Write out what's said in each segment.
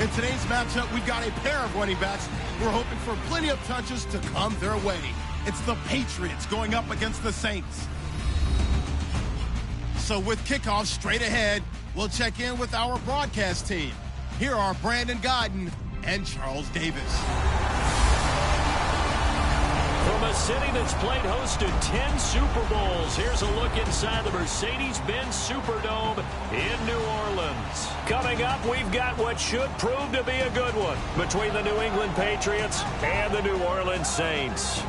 In today's matchup, we've got a pair of running backs who are hoping for plenty of touches to come their way. It's the Patriots going up against the Saints. So with kickoff straight ahead, we'll check in with our broadcast team. Here are Brandon Godden and Charles Davis. From a city that's played host to 10 Super Bowls, here's a look inside the Mercedes-Benz Superdome in New Orleans. Coming up, we've got what should prove to be a good one between the New England Patriots and the New Orleans Saints.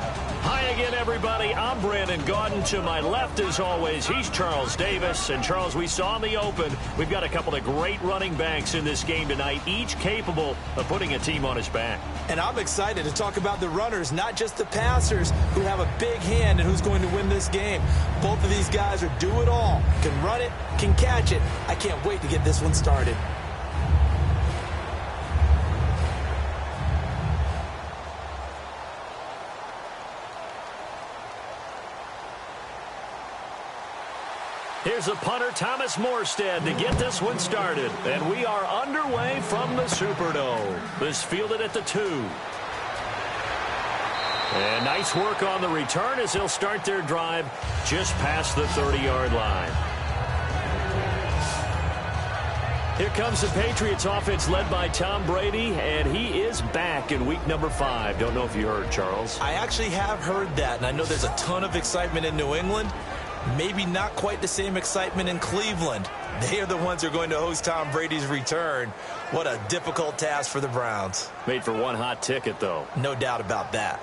Hi again, everybody. I'm Brandon Godden. To my left, as always, he's Charles Davis. And, Charles, we saw in the open, we've got a couple of great running backs in this game tonight, each capable of putting a team on his back. And I'm excited to talk about the runners, not just the passers, who have a big hand in who's going to win this game. Both of these guys are do it all. Can run it, can catch it. I can't wait to get this one started. Here's a punter, Thomas Morstead, to get this one started. And we are underway from the Superdome. This fielded at the 2. And nice work on the return as they'll start their drive just past the 30-yard line. Here comes the Patriots offense led by Tom Brady, and he is back in week number 5. Don't know if you heard, Charles. I actually have heard that, and I know there's a ton of excitement in New England. Maybe not quite the same excitement in Cleveland. They are the ones who are going to host Tom Brady's return. What a difficult task for the Browns. Made for one hot ticket, though. No doubt about that.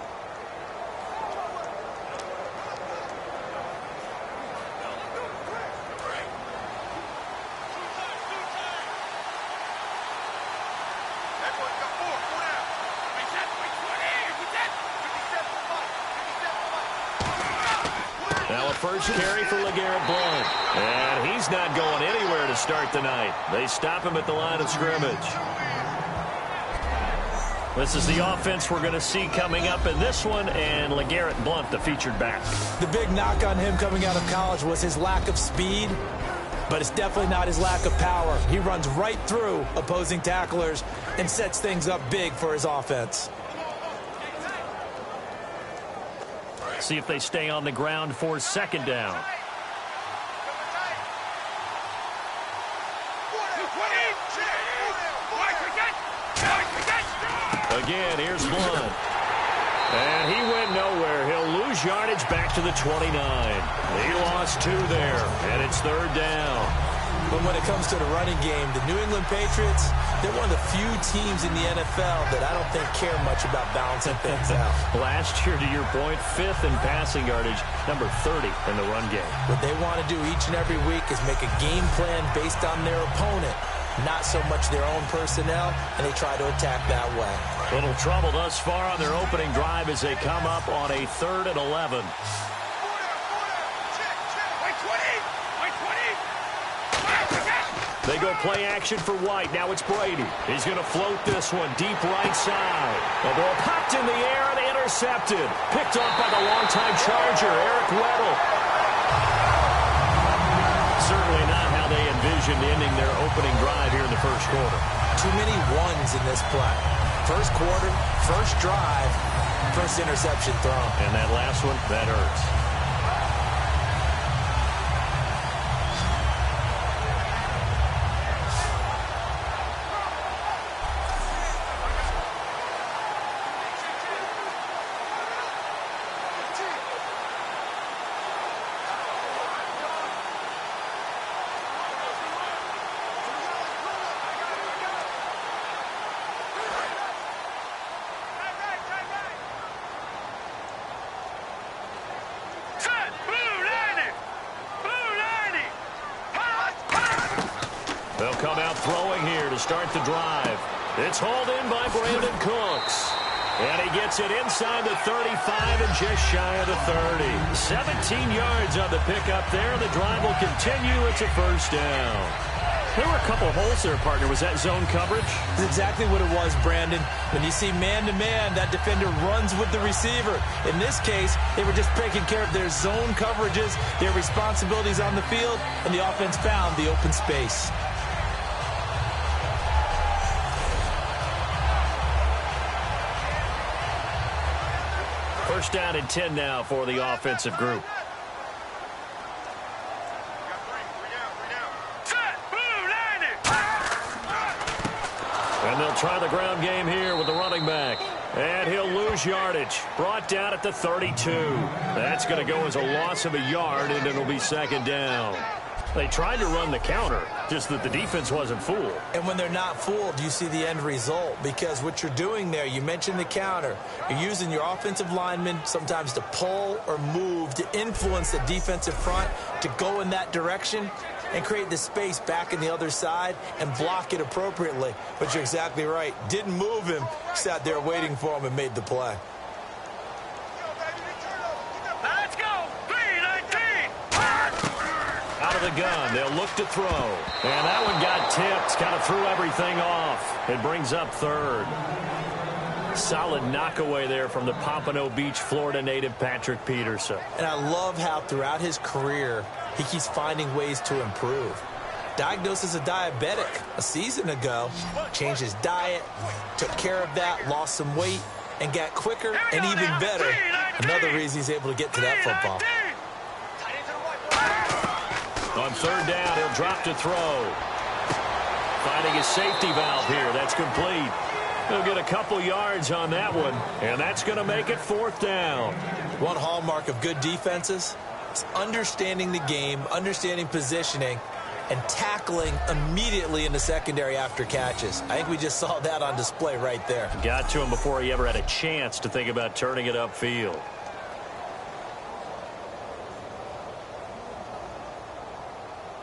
Now a first carry for LeGarrette Blount. And he's not going anywhere to start the night. They stop him at the line of scrimmage. This is the offense we're going to see coming up in this one, and LeGarrette Blount, the featured back. The big knock on him coming out of college was his lack of speed, but it's definitely not his lack of power. He runs right through opposing tacklers and sets things up big for his offense. See if they stay on the ground for second down. Again, here's Blount. And he went nowhere. He'll lose yardage back to the 29. He lost 2 there, and it's third down. But when it comes to the running game, the New England Patriots, they're one of the few teams in the NFL that I don't think care much about balancing things out. Last year, to your point, 5th in passing yardage, number 30 in the run game. What they want to do each and every week is make a game plan based on their opponent, not so much their own personnel, and they try to attack that way. Little trouble thus far on their opening drive as they come up on a 3rd and 11. They go play action for White. Now it's Brady. He's going to float this one deep right side. The ball popped in the air and intercepted. Picked off by the longtime Charger, Eric Weddle. Certainly not how they envisioned ending their opening drive here in the first quarter. Too many ones in this play. First quarter, first drive, first interception thrown. And that last one, that hurts. They'll come out throwing here to start the drive. It's hauled in by Brandon Cooks. And he gets it inside the 35 and just shy of the 30. 17 yards on the pickup there. The drive will continue. It's a first down. There were a couple holes there, partner. Was that zone coverage? That's exactly what it was, Brandon. When you see man-to-man, that defender runs with the receiver. In this case, they were just taking care of their zone coverages, their responsibilities on the field, and the offense found the open space. First down and 10 now for the offensive group. And they'll try the ground game here with the running back. And he'll lose yardage. Brought down at the 32. That's going to go as a loss of a yard, and it'll be second down. They tried to run the counter, just that the defense wasn't fooled. And when they're not fooled, you see the end result. Because what you're doing there, you mentioned the counter. You're using your offensive linemen sometimes to pull or move to influence the defensive front to go in that direction and create the space back in the other side and block it appropriately. But you're exactly right. Didn't move him, sat there waiting for him and made the play. Let's go! 3-19! Out of the gun, they'll look to throw. And that one got tipped, kind of threw everything off. It brings up third. Solid knockaway there from the Pompano Beach, Florida native Patrick Peterson. And I love how throughout his career, he keeps finding ways to improve. Diagnosed as a diabetic a season ago, changed his diet, took care of that, lost some weight, and got quicker and even better. Another reason he's able to get to that football. On third down, he'll drop to throw. Finding his safety valve here. That's complete. He'll get a couple yards on that one, and that's going to make it fourth down. One hallmark of good defenses is understanding the game, understanding positioning, and tackling immediately in the secondary after catches. I think we just saw that on display right there. Got to him before he ever had a chance to think about turning it upfield.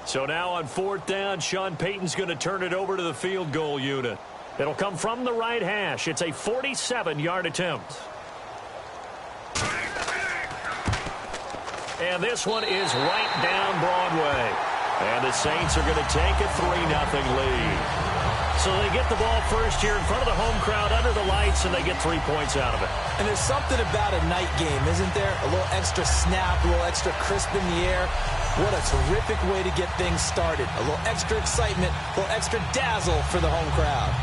So now on fourth down, Sean Payton's going to turn it over to the field goal unit. It'll come from the right hash. It's a 47-yard attempt. And this one is right down Broadway. And the Saints are going to take a 3-0 lead. So they get the ball first here in front of the home crowd under the lights, and they get 3 points out of it. And there's something about a night game, isn't there? A little extra snap, a little extra crisp in the air. What a terrific way to get things started. A little extra excitement, a little extra dazzle for the home crowd.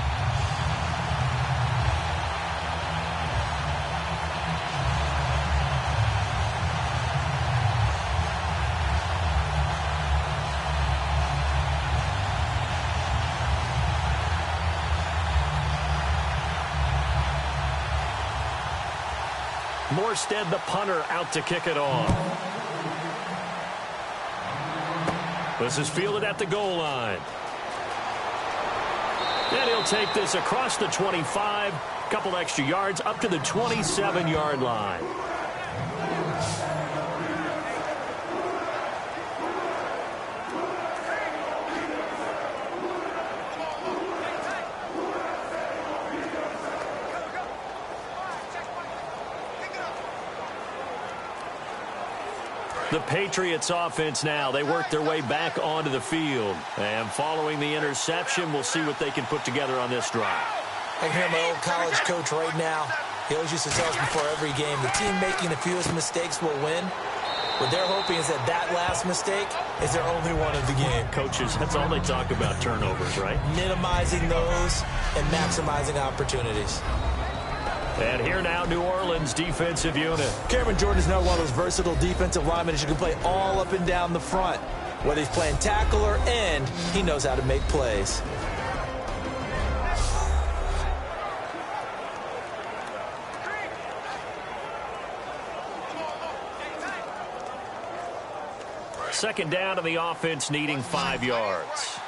Morstead, the punter, out to kick it off. This is fielded at the goal line. And he'll take this across the 25, couple extra yards up to the 27-yard line. The Patriots offense now, they work their way back onto the field. And following the interception, we'll see what they can put together on this drive. I can hear my old college coach right now. He always used to tell us before every game, the team making the fewest mistakes will win. What they're hoping is that last mistake is their only one of the game. Coaches, that's all they talk about, turnovers, right? Minimizing those and maximizing opportunities. And here now, New Orleans defensive unit. Cameron Jordan is now one of those versatile defensive linemen that you can play all up and down the front. Whether he's playing tackle or end, he knows how to make plays. Second down, and the offense needing 5 yards.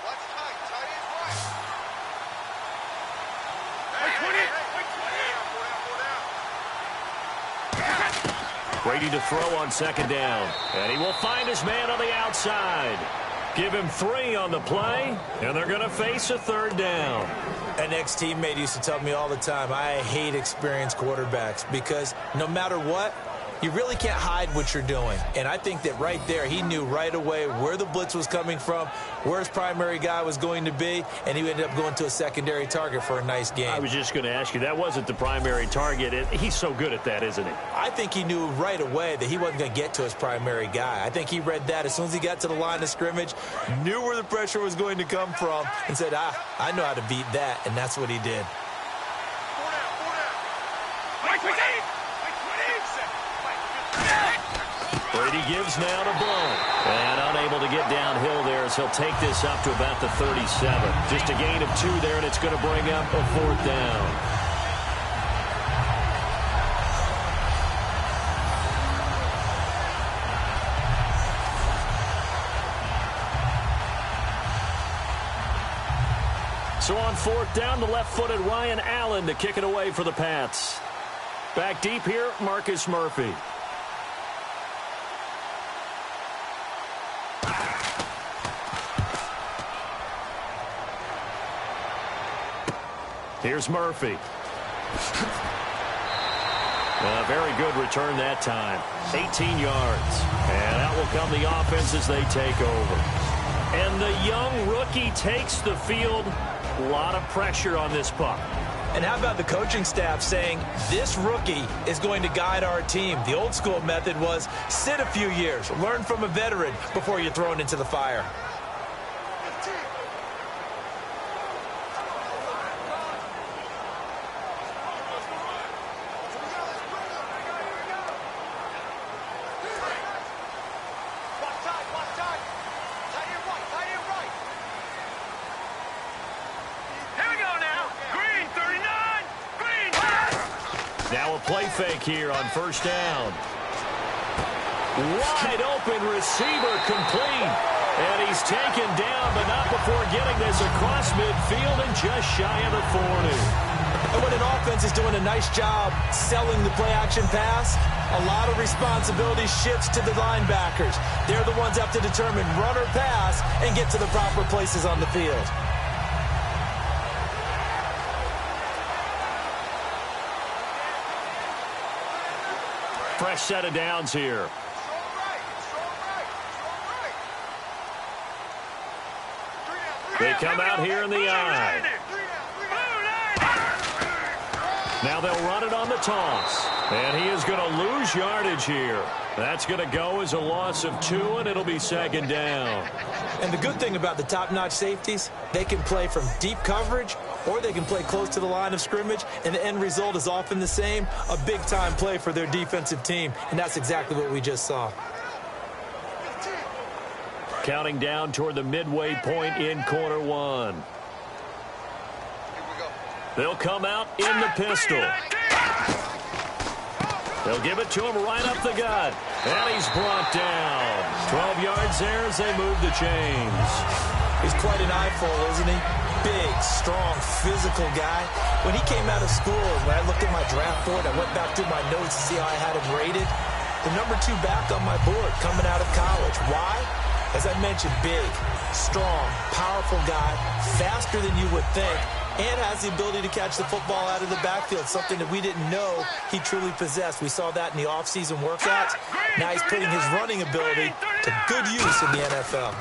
Ready to throw on second down. And he will find his man on the outside. Give him 3 on the play, and they're going to face a third down. An ex-teammate used to tell me all the time, I hate experienced quarterbacks because no matter what, you really can't hide what you're doing. And I think that right there, he knew right away where the blitz was coming from, where his primary guy was going to be, and he ended up going to a secondary target for a nice game. I was just going to ask you, that wasn't the primary target. He's so good at that, isn't he? I think he knew right away that he wasn't going to get to his primary guy. I think he read that as soon as he got to the line of scrimmage, knew where the pressure was going to come from, and said, I know how to beat that, and that's what he did. Brady gives now to Blount. And unable to get downhill there as he'll take this up to about the 37. Just a gain of 2 there, and it's going to bring up a 4th down. So on 4th down, the left-footed Ryan Allen to kick it away for the Pats. Back deep here, Marcus Murphy. Here's Murphy. Very good return that time. 18 yards. And out will come the offense as they take over. And the young rookie takes the field. A lot of pressure on this puck. And how about the coaching staff saying this rookie is going to guide our team? The old school method was sit a few years, learn from a veteran before you're thrown into the fire. Play fake here on 1st down. Wide open receiver complete. And he's taken down, but not before getting this across midfield and just shy of the 40. And when an offense is doing a nice job selling the play-action pass, a lot of responsibility shifts to the linebackers. They're the ones that have to determine run or pass and get to the proper places on the field. Fresh set of downs here. They come out here in the eye. Now they'll run it on the toss. And he is going to lose yardage here. That's going to go as a loss of 2, and it'll be 2nd down. And the good thing about the top-notch safeties, they can play from deep coverage or they can play close to the line of scrimmage, and the end result is often the same, a big-time play for their defensive team, and that's exactly what we just saw. Counting down toward the midway point in quarter 1. They'll come out in the pistol. They'll give it to him right up the gut. And he's brought down. 12 yards there as they move the chains. He's quite an eyeful, isn't he? Big, strong, physical guy. When he came out of school, when I looked at my draft board, I went back through my notes to see how I had him rated. The number 2 back on my board coming out of college. Why? As I mentioned, big, strong, powerful guy, faster than you would think, and has the ability to catch the football out of the backfield, something that we didn't know he truly possessed. We saw that in the offseason workouts. Now he's putting his running ability to good use in the NFL.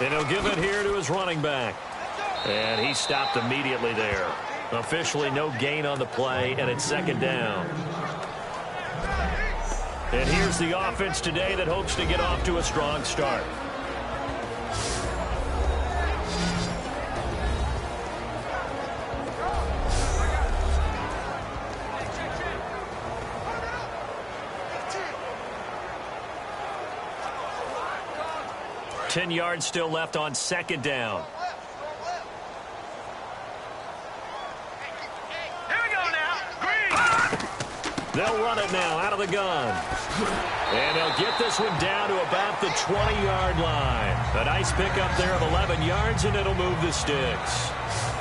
And he'll give it here to his running back. And he stopped immediately there. Officially no gain on the play, and it's 2nd down. And here's the offense today that hopes to get off to a strong start. Ten yards still left on 2nd down. Here we go now. Green. They'll run it now out of the gun. And they'll get this one down to about the 20-yard line. A nice pickup there of 11 yards, and it'll move the sticks.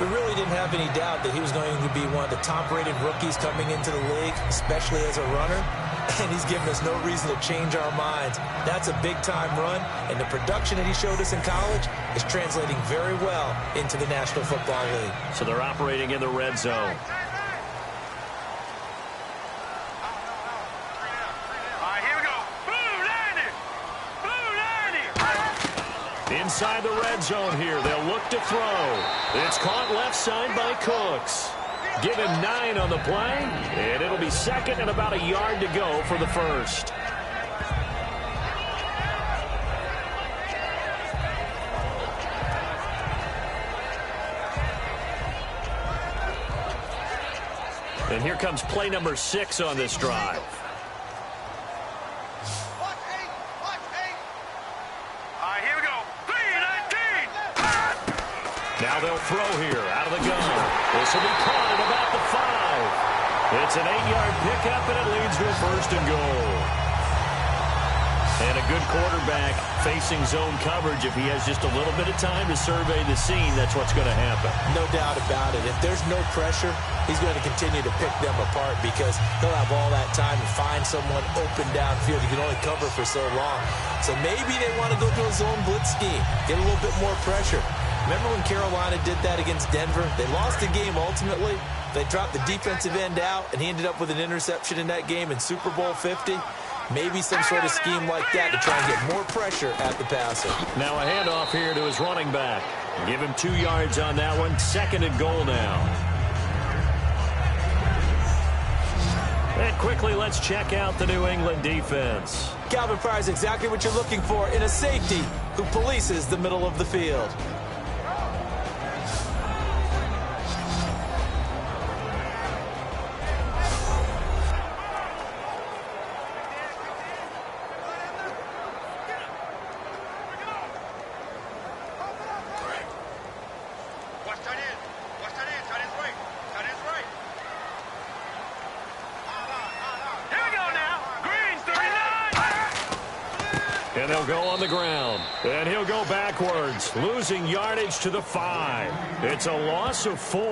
We really didn't have any doubt that he was going to be one of the top-rated rookies coming into the league, especially as a runner. And he's given us no reason to change our minds. That's a big-time run, and the production that he showed us in college is translating very well into the National Football League. So they're operating in the red zone. Inside the red zone here. They'll look to throw. It's caught left side by Cooks. Give him 9 on the play, and it'll be 2nd and about a yard to go for the first. And here comes play number 6 on this drive. they'll throw here out of the gun. This will be caught at about the 5. It's an 8-yard pickup, and it leads to a 1st and goal. And a good quarterback facing zone coverage. If he has just a little bit of time to survey the scene, that's what's going to happen. No doubt about it. If there's no pressure, he's going to continue to pick them apart because he'll have all that time to find someone open downfield. He can only cover for so long. So maybe they want to go to a zone blitz scheme, get a little bit more pressure. Remember when Carolina did that against Denver? They lost the game ultimately. They dropped the defensive end out, and he ended up with an interception in that game in Super Bowl 50. Maybe some sort of scheme like that to try and get more pressure at the passer. Now a handoff here to his running back. Give him 2 yards on that one. 2nd and goal now. And quickly, let's check out the New England defense. Calvin Pryor's exactly what you're looking for in a safety who polices the middle of the field. And they'll go on the ground. And he'll go backwards, losing yardage to the 5. It's a loss of 4.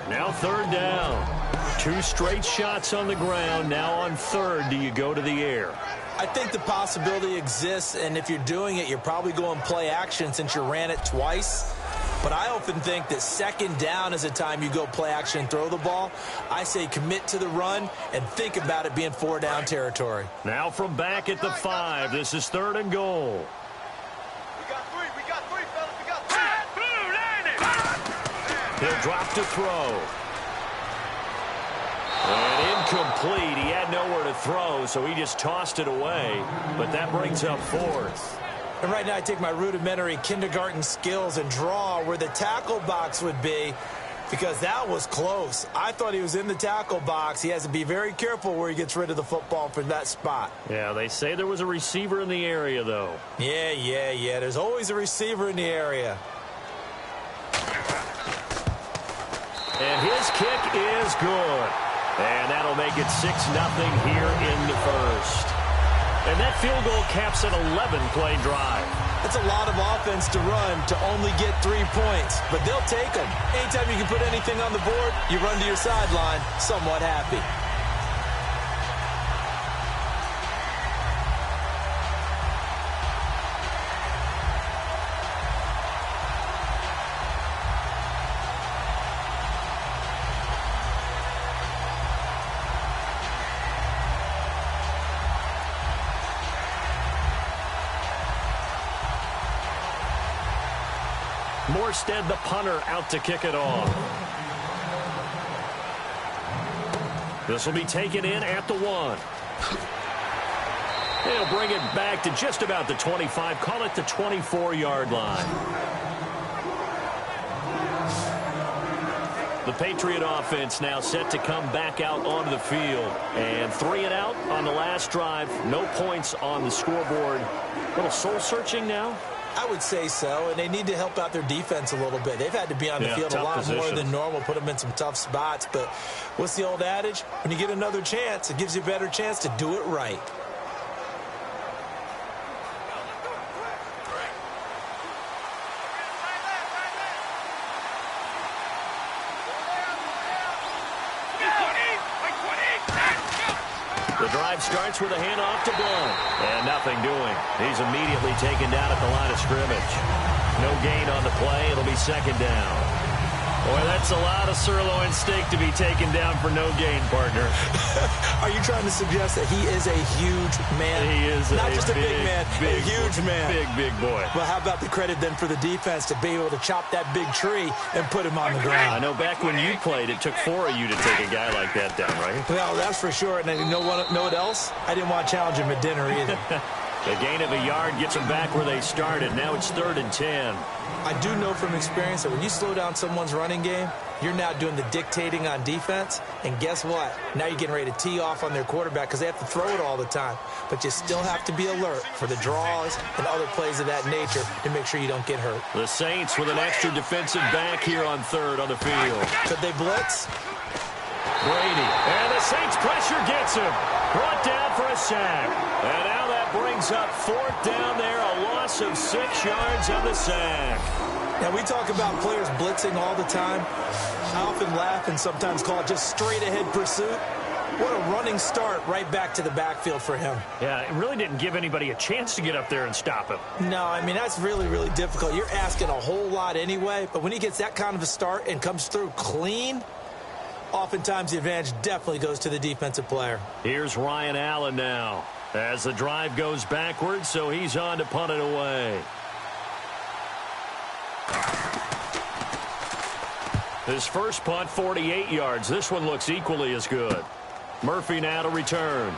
Now 3rd down. 2 straight shots on the ground. Now on 3rd, do you go to the air? I think the possibility exists, and if you're doing it, you're probably going play action since you ran it twice. But I often think that 2nd down is a time you go play action and throw the ball. I say commit to the run and think about it being 4-down territory. Now from back at the 5, this is 3rd and goal. We got three, fellas. We got 3. He'll drop to throw. And incomplete. He had nowhere to throw, so he just tossed it away. But that brings up 4th. And right now I take my rudimentary kindergarten skills and draw where the tackle box would be because that was close. I thought he was in the tackle box. He has to be very careful where he gets rid of the football from that spot. Yeah, they say there was a receiver in the area, though. Yeah. There's always a receiver in the area. And his kick is good. And that'll make it 6-0 here in the 1st. And that field goal caps an 11-play drive. It's a lot of offense to run to only get 3 points, but they'll take them. Anytime you can put anything on the board, you run to your sideline somewhat happy. Morstead, the punter, out to kick it off. This will be taken in at the 1. He'll bring it back to just about the 25. Call it the 24-yard line. The Patriot offense now set to come back out onto the field. And 3 and out on the last drive. No points on the scoreboard. A little soul-searching now. I would say so, and they need to help out their defense a little bit. They've had to be on the field a lot more than normal, put them in some tough spots. But what's the old adage? When you get another chance, it gives you a better chance to do it right. The drive starts with a handoff to Blount. And nothing doing. He's immediately taken down at the line of scrimmage. No gain on the play. It'll be 2nd down. Boy, that's a lot of sirloin steak to be taken down for no gain, partner. Are you trying to suggest that he is a huge man? He is not just a big man, a huge man. Big boy. Well, how about the credit then for the defense to be able to chop that big tree and put him on the ground? I know back when you played, it took 4 of you to take a guy like that down, right? Well, that's for sure. And you know what else? I didn't want to challenge him at dinner either. The gain of a yard gets them back where they started. Now it's 3rd and 10. I do know from experience that when you slow down someone's running game, You're now doing the dictating on defense, and guess what? Now you're getting ready to tee off on their quarterback because they have to throw it all the time. But you still have to be alert for the draws and other plays of that nature to make sure you don't get hurt. The Saints with an extra defensive back here on third on the field. Could they blitz? Brady, and the Saints pressure gets him. Brought down for a sack. And now that brings up fourth down there, a loss of 6 yards on the sack. Now, we talk about players blitzing all the time. I often laugh and sometimes call it just straight-ahead pursuit. What a running start right back to the backfield for him. Yeah, it really didn't give anybody a chance to get up there and stop him. No, I mean, that's really, really difficult. You're asking a whole lot anyway, but when he gets that kind of a start and comes through clean, oftentimes the advantage definitely goes to the defensive player. Here's Ryan Allen now as the drive goes backwards, so he's on to punt it away. His first punt, 48 yards. This one looks equally as good. Murphy now to return.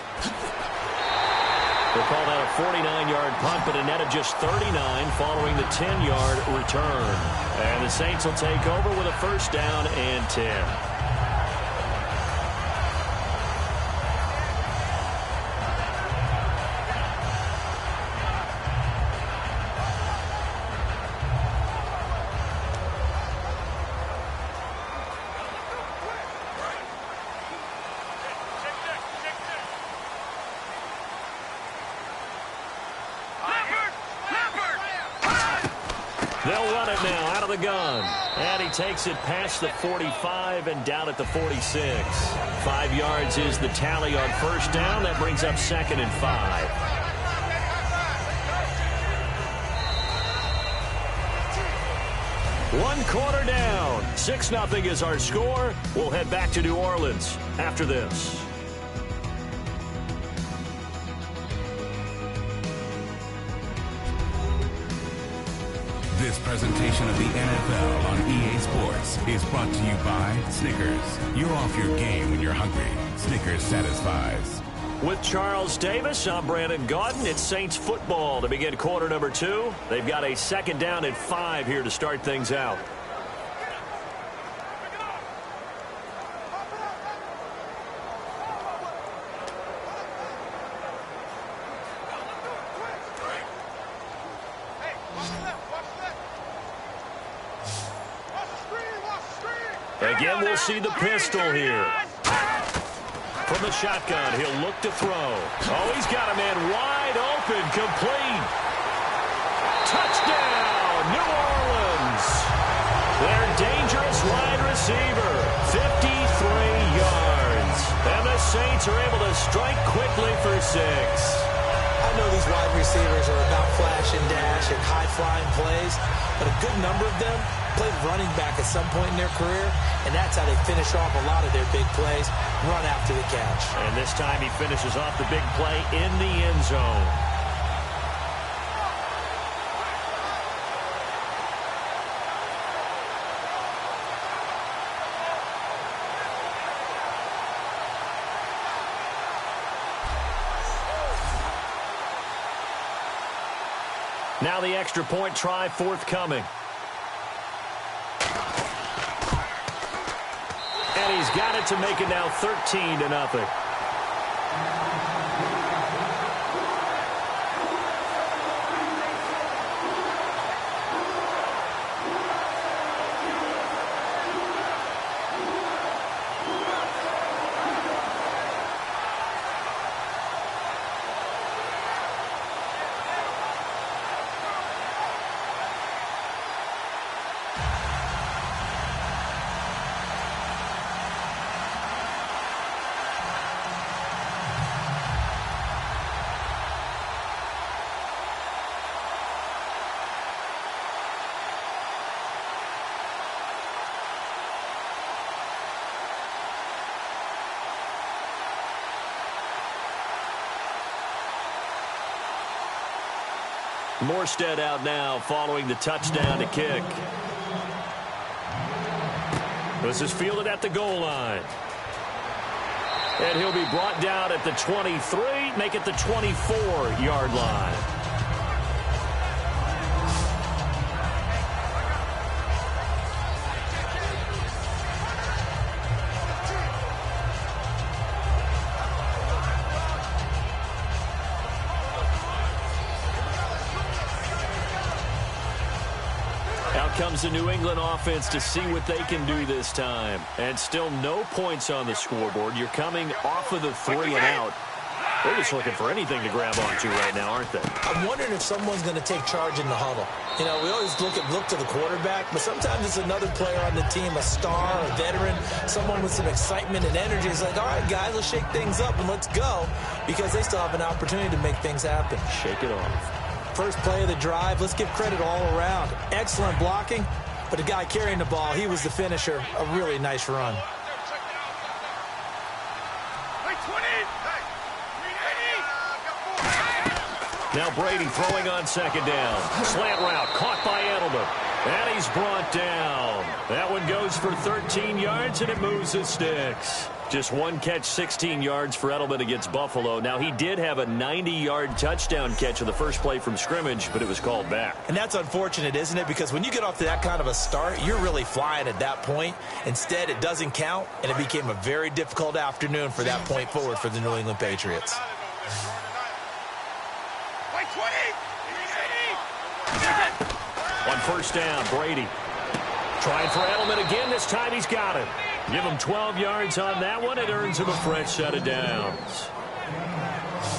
They'll call that a 49-yard punt, but a net of just 39 following the 10-yard return. And the Saints will take over with a first down and 10. They'll run it now out of the gun. And he takes it past the 45 and down at the 46. 5 yards is the tally on first down. That brings up 2nd and 5. One quarter down. 6-0 is our score. We'll head back to New Orleans after this. This presentation of the NFL on EA Sports is brought to you by Snickers. You're off your game when you're hungry. Snickers satisfies. With Charles Davis, I'm Brandon Gaudin. It's Saints football to begin quarter number 2. They've got a 2nd down and 5 here to start things out. Again, we'll see the pistol here. From the shotgun, he'll look to throw. Oh, he's got a man wide open, complete. Touchdown, New Orleans. Their dangerous wide receiver, 53 yards. And the Saints are able to strike quickly for 6. I know these wide receivers are about flash and dash and high-flying plays, but a good number of them played running back at some point in their career, and that's how they finish off a lot of their big plays, run after the catch. And this time he finishes off the big play in the end zone. Now the extra point try forthcoming. And he's got it to make it now 13-0. Morstead out now following the touchdown to kick. This is fielded at the goal line. And he'll be brought down at the 23, make it the 24-yard line. comes the New England offense to see what they can do this time. And still no points on the scoreboard. You're coming off of the 3 and out. They're just looking for anything to grab onto right now, aren't they? I'm wondering if someone's going to take charge in the huddle. You know, we always look to the quarterback, but sometimes it's another player on the team, a star, a veteran, someone with some excitement and energy. It's like, all right, guys, let's shake things up and let's go, because they still have an opportunity to make things happen. Shake it off. First play of the drive, let's give credit all around. Excellent blocking, but the guy carrying the ball, he was the finisher. A really nice run. Now Brady throwing on second down. Slant route caught by Edelman. And he's brought down. That one goes for 13 yards, and it moves the sticks. Just one catch, 16 yards for Edelman against Buffalo. Now, he did have a 90-yard touchdown catch on the first play from scrimmage, but it was called back. And that's unfortunate, isn't it? Because when you get off to that kind of a start, you're really flying at that point. Instead, it doesn't count, and it became a very difficult afternoon for that point forward for the New England Patriots. On first down, Brady trying for Edelman again. This time he's got it. Give him 12 yards on that one. It earns him a fresh set of downs.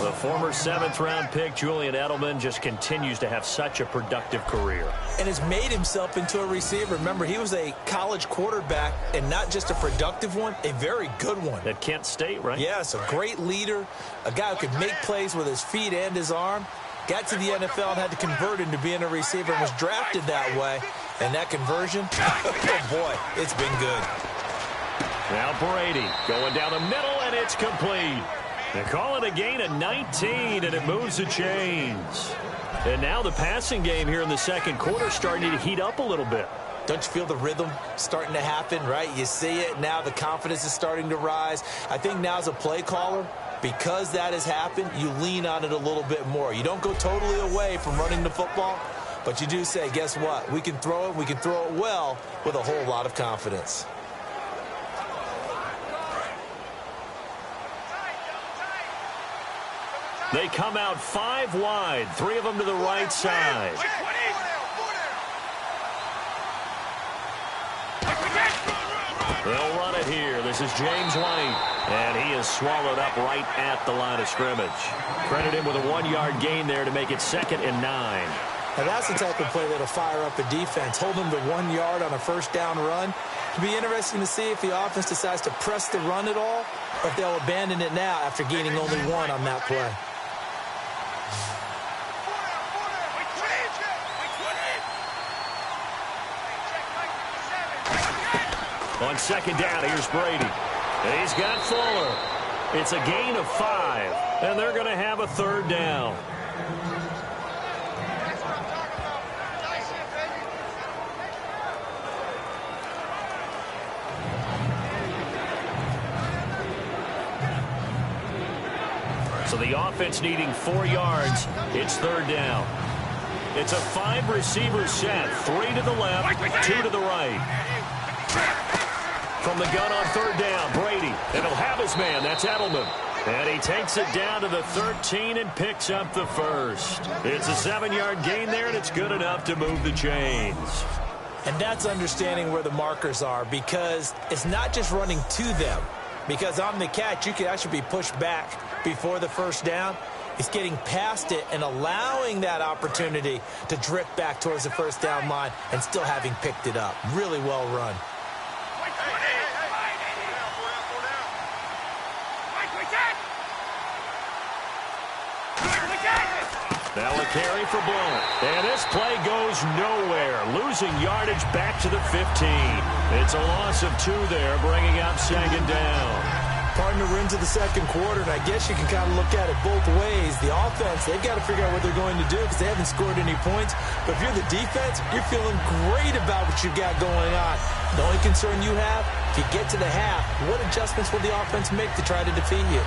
The former 7th-round pick, Julian Edelman, just continues to have such a productive career. And has made himself into a receiver. Remember, he was a college quarterback, and not just a productive one, a very good one. At Kent State, right? Yes, a great leader, a guy who could make plays with his feet and his arm. Got to the NFL and had to convert into being a receiver and was drafted that way. And that conversion, oh boy, it's been good. Now Brady going down the middle, and it's complete. They call it a gain of 19, and it moves the chains. And now the passing game here in the second quarter starting to heat up a little bit. Don't you feel the rhythm starting to happen, right? You see it now. The confidence is starting to rise. I think now as a play caller, because that has happened, you lean on it a little bit more. You don't go totally away from running the football, but you do say, guess what? We can throw it. We can throw it well with a whole lot of confidence. They come out 5 wide, 3 of them to the right side. They'll run it here. This is James White. And he is swallowed up right at the line of scrimmage. Credit him with a 1-yard gain there to make it 2nd and 9. Now that's the type of play that'll fire up a defense. Hold them to 1 yard on a first down run. It'll be interesting to see if the offense decides to press the run at all, or if they'll abandon it now after gaining only 1 on that play. On second down, here's Brady. And he's got Fuller. It's a gain of 5, and they're going to have a 3rd down. So the offense needing 4 yards. It's 3rd down. It's a 5-receiver set. 3 to the left, 2 to the right. From the gun on 3rd down, Brady. And he'll have his man. That's Edelman. And he takes it down to the 13 and picks up the first. It's a 7-yard gain there, and it's good enough to move the chains. And that's understanding where the markers are, because it's not just running to them. Because on the catch, you could actually be pushed back before the first down. It's getting past it and allowing that opportunity to drift back towards the first down line and still having picked it up. Really well run. Now a carry for Blount. And this play goes nowhere. Losing yardage back to the 15. It's a loss of 2 there, bringing up 2nd down. Partner, we're into the second quarter, and I guess you can kind of look at it both ways. The offense, they've got to figure out what they're going to do because they haven't scored any points. But if you're the defense, you're feeling great about what you've got going on. The only concern you have, if you get to the half, what adjustments will the offense make to try to defeat you?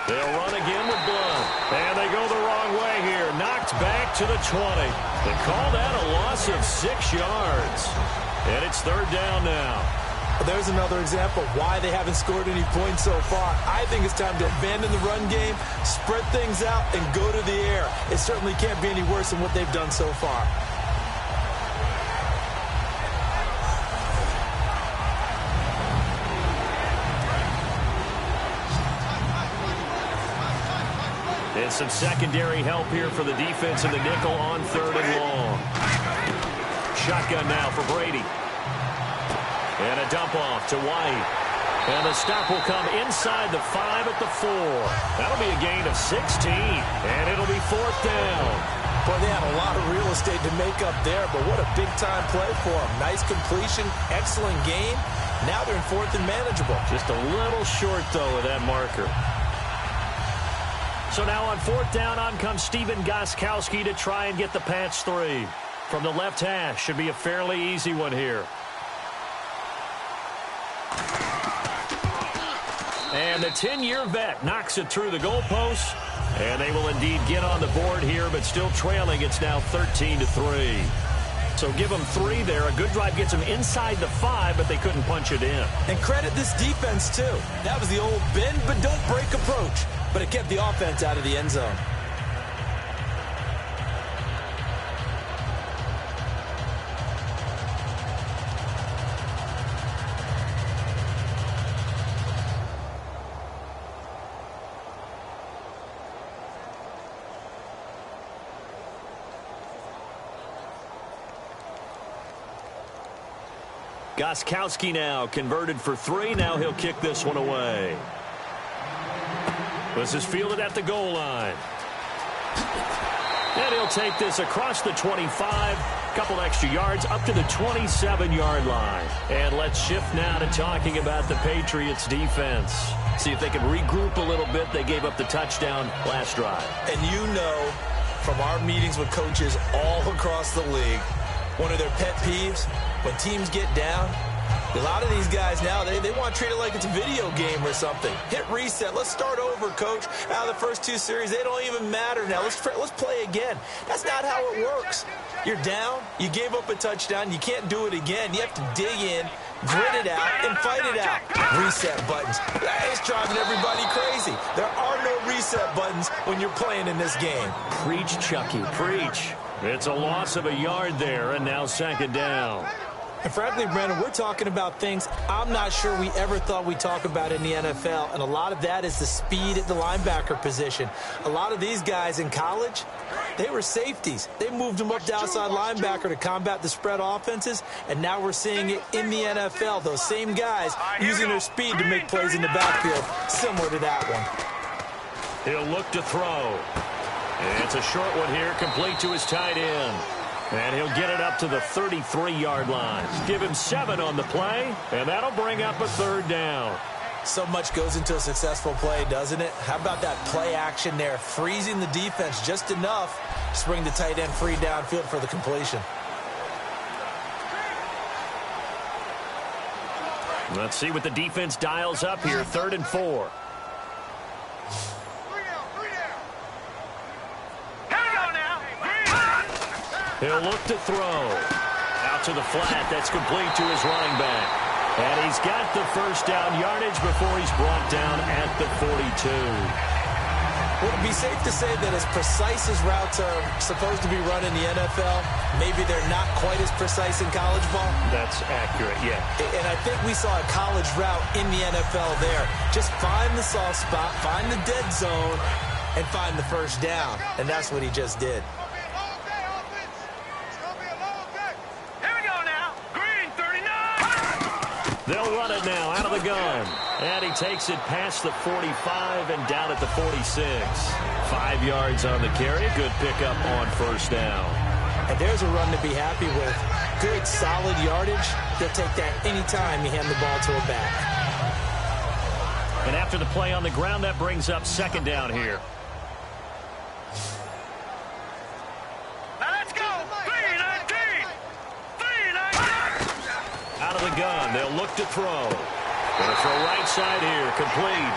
They'll run again with Blount. And they go the wrong way here. Knocked back to the 20. They call that a loss of 6 yards. And it's third down now. There's another example of why they haven't scored any points so far. I think it's time to abandon the run game, spread things out, and go to the air. It certainly can't be any worse than what they've done so far. And some secondary help here for the defense in the nickel on third and long. Shotgun now for Brady. And a dump off to White. And the stop will come inside the 5 at the 4. That'll be a gain of 16. And it'll be fourth down. Boy, they had a lot of real estate to make up there, but what a big-time play for them. Nice completion, excellent game. Now they're in fourth and manageable. Just a little short, though, of that marker. So now on fourth down, on comes Stephen Gostkowski to try and get the Pats 3. From the left hash, should be a fairly easy one here. And the 10-year vet knocks it through the goalposts. And they will indeed get on the board here, but still trailing. It's now 13-3. So give them 3 there. A good drive gets them inside the 5, but they couldn't punch it in. And credit this defense, too. That was the old bend but don't break approach. But it kept the offense out of the end zone. Gostkowski now converted for 3. Now he'll kick this one away. This is fielded at the goal line. And he'll take this across the 25. Couple extra yards up to the 27-yard line. And let's shift now to talking about the Patriots defense. See if they can regroup a little bit. They gave up the touchdown last drive. And you know from our meetings with coaches all across the league, one of their pet peeves, when teams get down, a lot of these guys now, they want to treat it like it's a video game or something. Hit reset. Let's start over, coach. Out of the first 2 series, they don't even matter now. Let's play again. That's not how it works. You're down. You gave up a touchdown. You can't do it again. You have to dig in, grit it out, and fight it out. Reset buttons. It's driving everybody crazy. There are no reset buttons when you're playing in this game. Preach, Chucky, preach. It's a loss of a yard there, and now second down. And frankly, Brandon, we're talking about things I'm not sure we ever thought we'd talk about in the NFL, and a lot of that is the speed at the linebacker position. A lot of these guys in college, they were safeties. They moved them up to outside linebacker to combat the spread offenses, and now we're seeing it in the NFL. Those same guys using their speed to make plays in the backfield, similar to that one. He'll look to throw. And it's a short one here, complete to his tight end. And he'll get it up to the 33-yard line. Give him 7 on the play, and that'll bring up a third down. So much goes into a successful play, doesn't it? How about that play action there, freezing the defense just enough to bring the tight end free downfield for the completion. Let's see what the defense dials up here, 3rd and 4. He'll look to throw. Out to the flat. That's complete to his running back. And he's got the first down yardage before he's brought down at the 42. Would it be safe to say that as precise as routes are supposed to be run in the NFL, maybe they're not quite as precise in college ball? That's accurate, yeah. And I think we saw a college route in the NFL there. Just find the soft spot, find the dead zone, and find the first down. And that's what he just did. They'll run it now out of the gun. And he takes it past the 45 and down at the 46. 5 yards on the carry. Good pickup on first down. And there's a run to be happy with. Good, solid yardage. He'll take that anytime you hand the ball to a back. And after the play on the ground, that brings up second down here. Out of the gun, they'll look to throw. Gonna throw right side here, complete.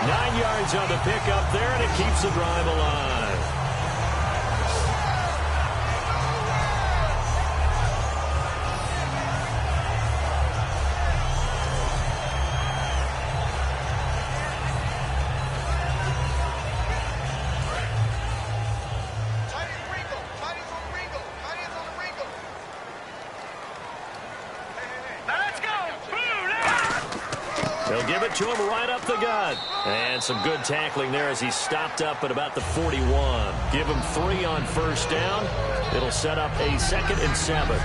9 yards on the pickup there, and it keeps the drive alive. to him right up the gut. And some good tackling there as he stopped up at about the 41. Give him 3 on first down. It'll set up a 2nd and 7.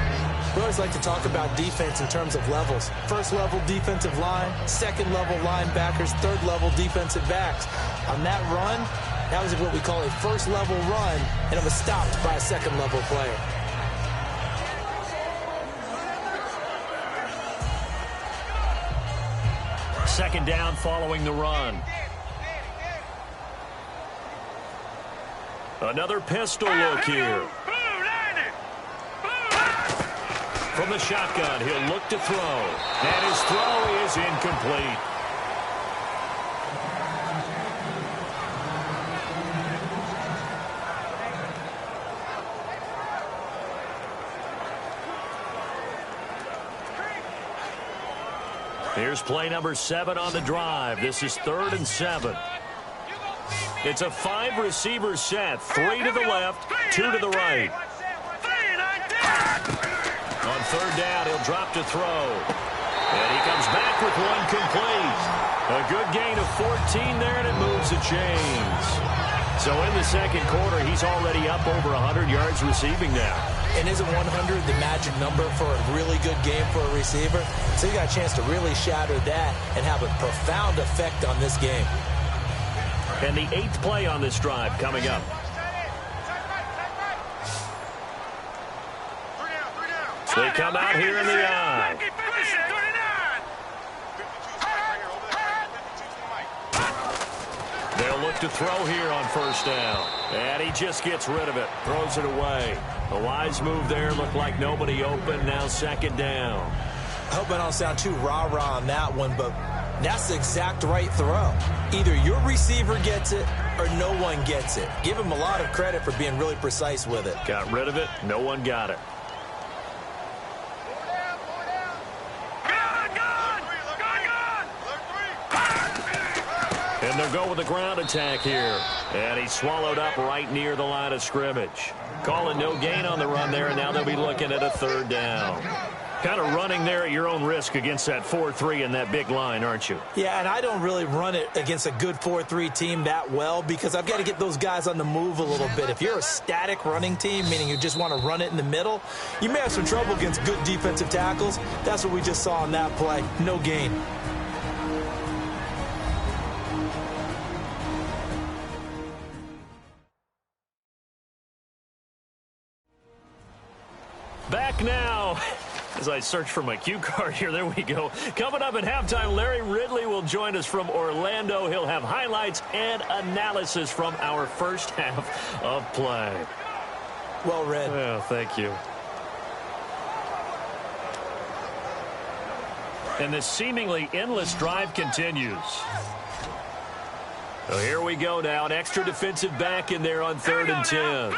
We always like to talk about defense in terms of levels. First level defensive line, second level linebackers, third level defensive backs. On that run, that was what we call a first level run, and it was stopped by a second level player. Second down following the run. Another pistol look here. From the shotgun, he'll look to throw. And his throw is incomplete. Here's play number 7 on the drive. This is 3rd and 7. It's a 5-receiver set. 3 to the left, 2 to the right. On 3rd down, he'll drop to throw. And he comes back with one complete. A good gain of 14 there, and it moves the chains. So in the second quarter, he's already up over 100 yards receiving now. And isn't 100 the magic number for a really good game for a receiver? So you got a chance to really shatter that and have a profound effect on this game. And the 8th play on this drive coming up. They come out here in the eye. They'll look to throw here on first down. And he just gets rid of it. Throws it away. A wise move there. Looked like nobody open. Now 2nd down. I hope I don't sound too rah-rah on that one, but that's the exact right throw. Either your receiver gets it or no one gets it. Give him a lot of credit for being really precise with it. Got rid of it. No one got it. And they'll go with the ground attack here. And he's swallowed up right near the line of scrimmage. Calling no gain on the run there, and now they'll be looking at a 3rd down. Kind of running there at your own risk against that 4-3 and that big line, aren't you? Yeah, and I don't really run it against a good 4-3 team that well because I've got to get those guys on the move a little bit. If you're a static running team, meaning you just want to run it in the middle, you may have some trouble against good defensive tackles. That's what we just saw on that play. No gain. Back now. As I search for my cue card here, there we go. Coming up at halftime, Larry Ridley will join us from Orlando. He'll have highlights and analysis from our first half of play. Well read. Well, thank you. And this seemingly endless drive continues. So here we go now. An extra defensive back in there on 3rd and 10.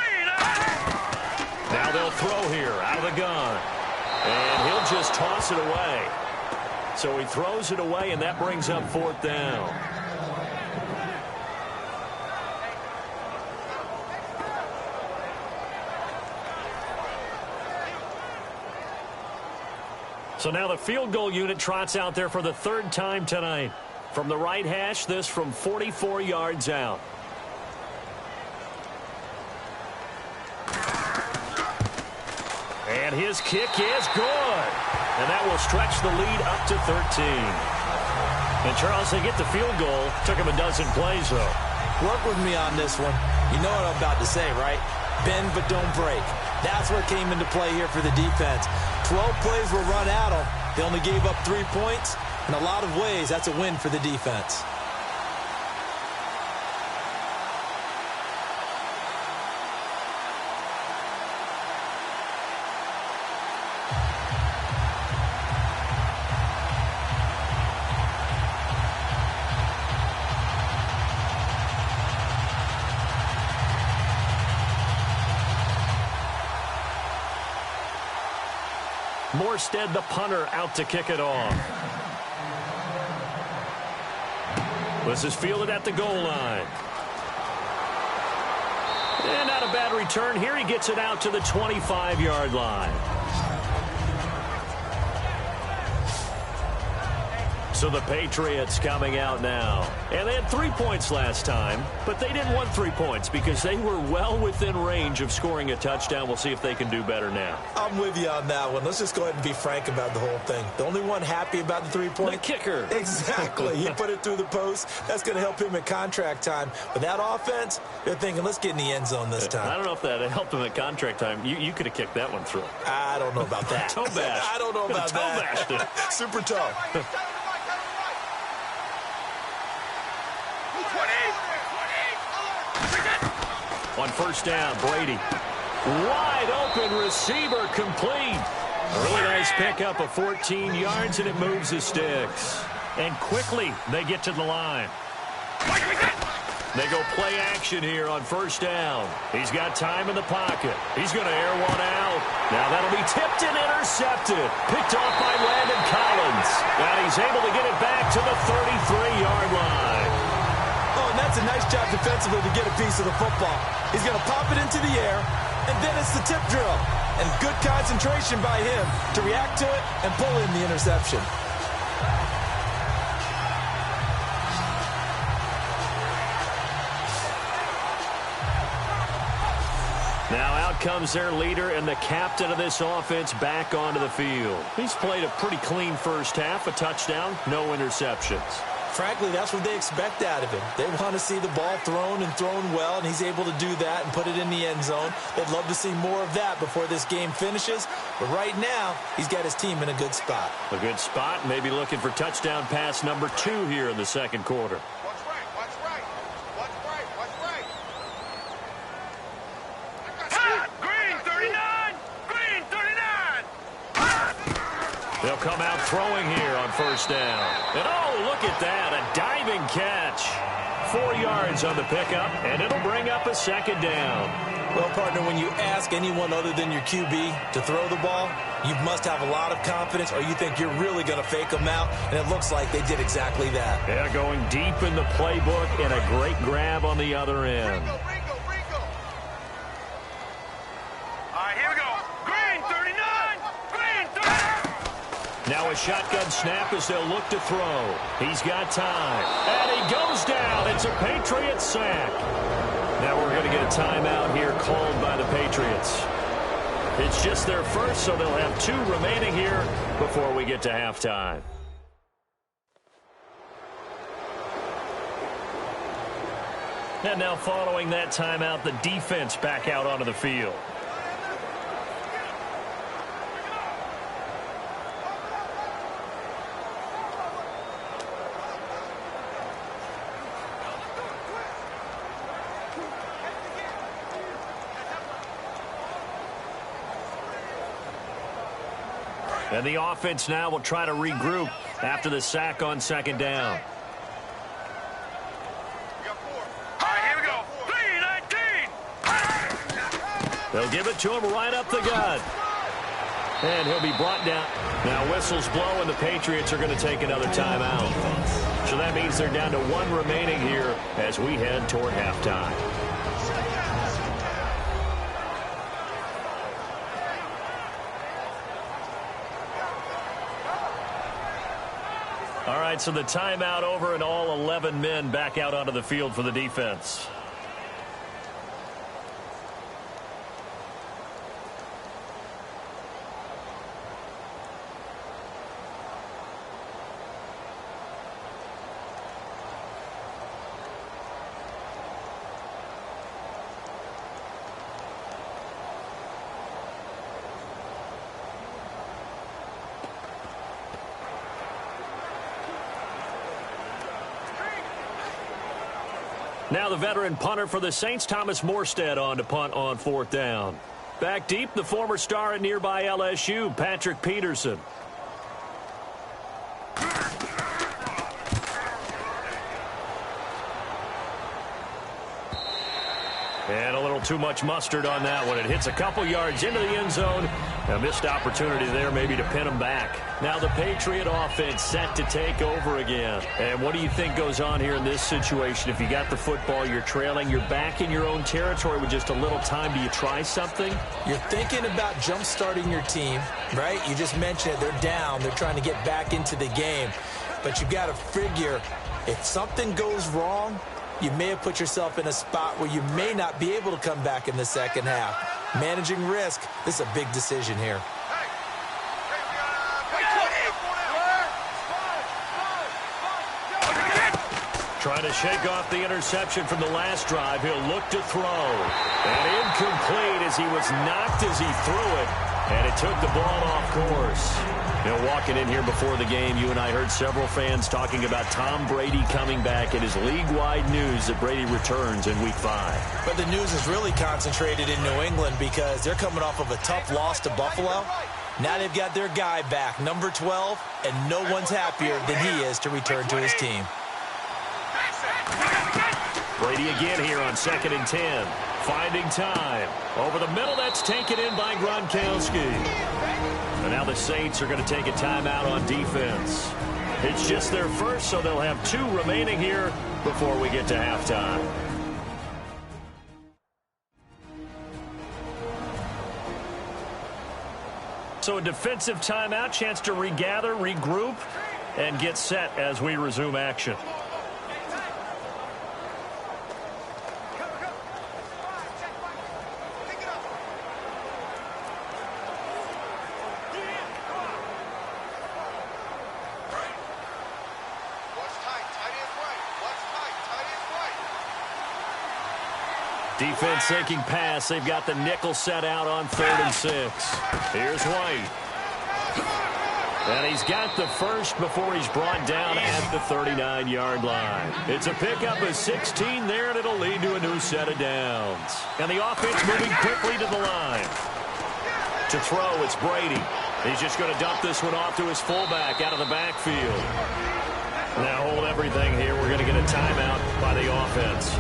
Now they'll throw here out of the gun. And he'll just toss it away. So he throws it away, and that brings up 4th down. So now the field goal unit trots out there for the 3rd time tonight. From the right hash, this from 44 yards out. And his kick is good. And that will stretch the lead up to 13. And, Charles, they get the field goal. Took him a dozen plays, though. Work with me on this one. You know what I'm about to say, right? Bend but don't break. That's what came into play here for the defense. 12 plays were run at them. They only gave up 3 points. In a lot of ways, that's a win for the defense. Morstead, the punter, out to kick it off. This is fielded at the goal line. And not a bad return here. He gets it out to the 25-yard line. So the Patriots coming out now. And they had 3 points last time, but they didn't want 3 points because they were well within range of scoring a touchdown. We'll see if they can do better now. I'm with you on that one. Let's just go ahead and be frank about the whole thing. The only one happy about the 3-point? The kicker. Exactly. He put it through the post. That's going to help him at contract time. But that offense, they're thinking, let's get in the end zone this time. I don't know if that helped him at contract time. You could have kicked that one through. I don't know about that. Toe bash. I don't know about that. Toe bashed it. Super toe. On first down, Brady. Wide open receiver complete. Really nice pickup of 14 yards, and it moves the sticks. And quickly, they get to the line. They go play action here on first down. He's got time in the pocket. He's going to air one out. Now that'll be tipped and intercepted. Picked off by Landon Collins. And he's able to get it back to the 33-yard line. Oh, and that's a nice job defensively to get a piece of the football. He's going to pop it into the air, and then it's the tip drill. And good concentration by him to react to it and pull in the interception. Now out comes their leader and the captain of this offense back onto the field. He's played a pretty clean first half, a touchdown, no interceptions. Frankly, that's what they expect out of him. They want to see the ball thrown and thrown well, and he's able to do that and put it in the end zone. They'd love to see more of that before this game finishes. But right now, he's got his team in a good spot. A good spot, maybe looking for touchdown pass number 2 here in the second quarter. Watch right, watch right. Watch right, watch right. Ha! Green 39! Green 39! They'll come out throwing here on first down. And oh, look at that, a diving catch. 4 yards on the pickup, and it'll bring up a second down. Well, partner, when you ask anyone other than your QB to throw the ball, you must have a lot of confidence, or you think you're really going to fake them out, and it looks like they did exactly that. Yeah, going deep in the playbook and a great grab on the other end. Ringo. All right, here we go. Green 39! Green 39! Now a shotgun snap as they'll look to throw. He's got time. And he goes down. It's a Patriots sack. Now we're going to get a timeout here called by the Patriots. It's just their first, so they'll have 2 remaining here before we get to halftime. And now following that timeout, the defense back out onto the field. And the offense now will try to regroup after the sack on second down. All right, here we go. 3-19! They'll give it to him right up the gut. And he'll be brought down. Now whistles blow, and the Patriots are going to take another timeout. So that means they're down to 1 remaining here as we head toward halftime. All right, so the timeout over and all 11 men back out onto the field for the defense. Now the veteran punter for the Saints, Thomas Morstead, on to punt on 4th down. Back deep, the former star at nearby LSU, Patrick Peterson. And a little too much mustard on that one. It hits a couple yards into the end zone. A missed opportunity there maybe to pin him back. Now the Patriot offense set to take over again. And what do you think goes on here in this situation? If you got the football, you're trailing, you're back in your own territory with just a little time. Do you try something? You're thinking about jump-starting your team, right? You just mentioned it. They're down. They're trying to get back into the game. but you got to figure if something goes wrong, you may have put yourself in a spot where you may not be able to come back in the second half. Managing risk, this is a big decision here. Trying to shake off the interception from the last drive. He'll look to throw. And incomplete as he was knocked as he threw it. And it took the ball off course. You know, walking in here before the game, you and I heard several fans talking about Tom Brady coming back. It is league-wide news that Brady returns in Week 5. But the news is really concentrated in New England because they're coming off of a tough loss to Buffalo. Now they've got their guy back, number 12, and no one's happier than he is to return to his team. Brady again here on 2nd and 10. Finding time. Over the middle, that's taken in by Gronkowski. And now the Saints are going to take a timeout on defense. It's just their first, so they'll have 2 remaining here before we get to halftime. So a defensive timeout, chance to regather, regroup, and get set as we resume action. Defense sinking pass. They've got the nickel set out on 3rd and 6. Here's White. And he's got the first before he's brought down at the 39-yard line. It's a pickup of 16 there, and it'll lead to a new set of downs. And the offense moving quickly to the line. To throw, it's Brady. He's just going to dump this one off to his fullback out of the backfield. Now hold everything here. We're going to get a timeout by the offense.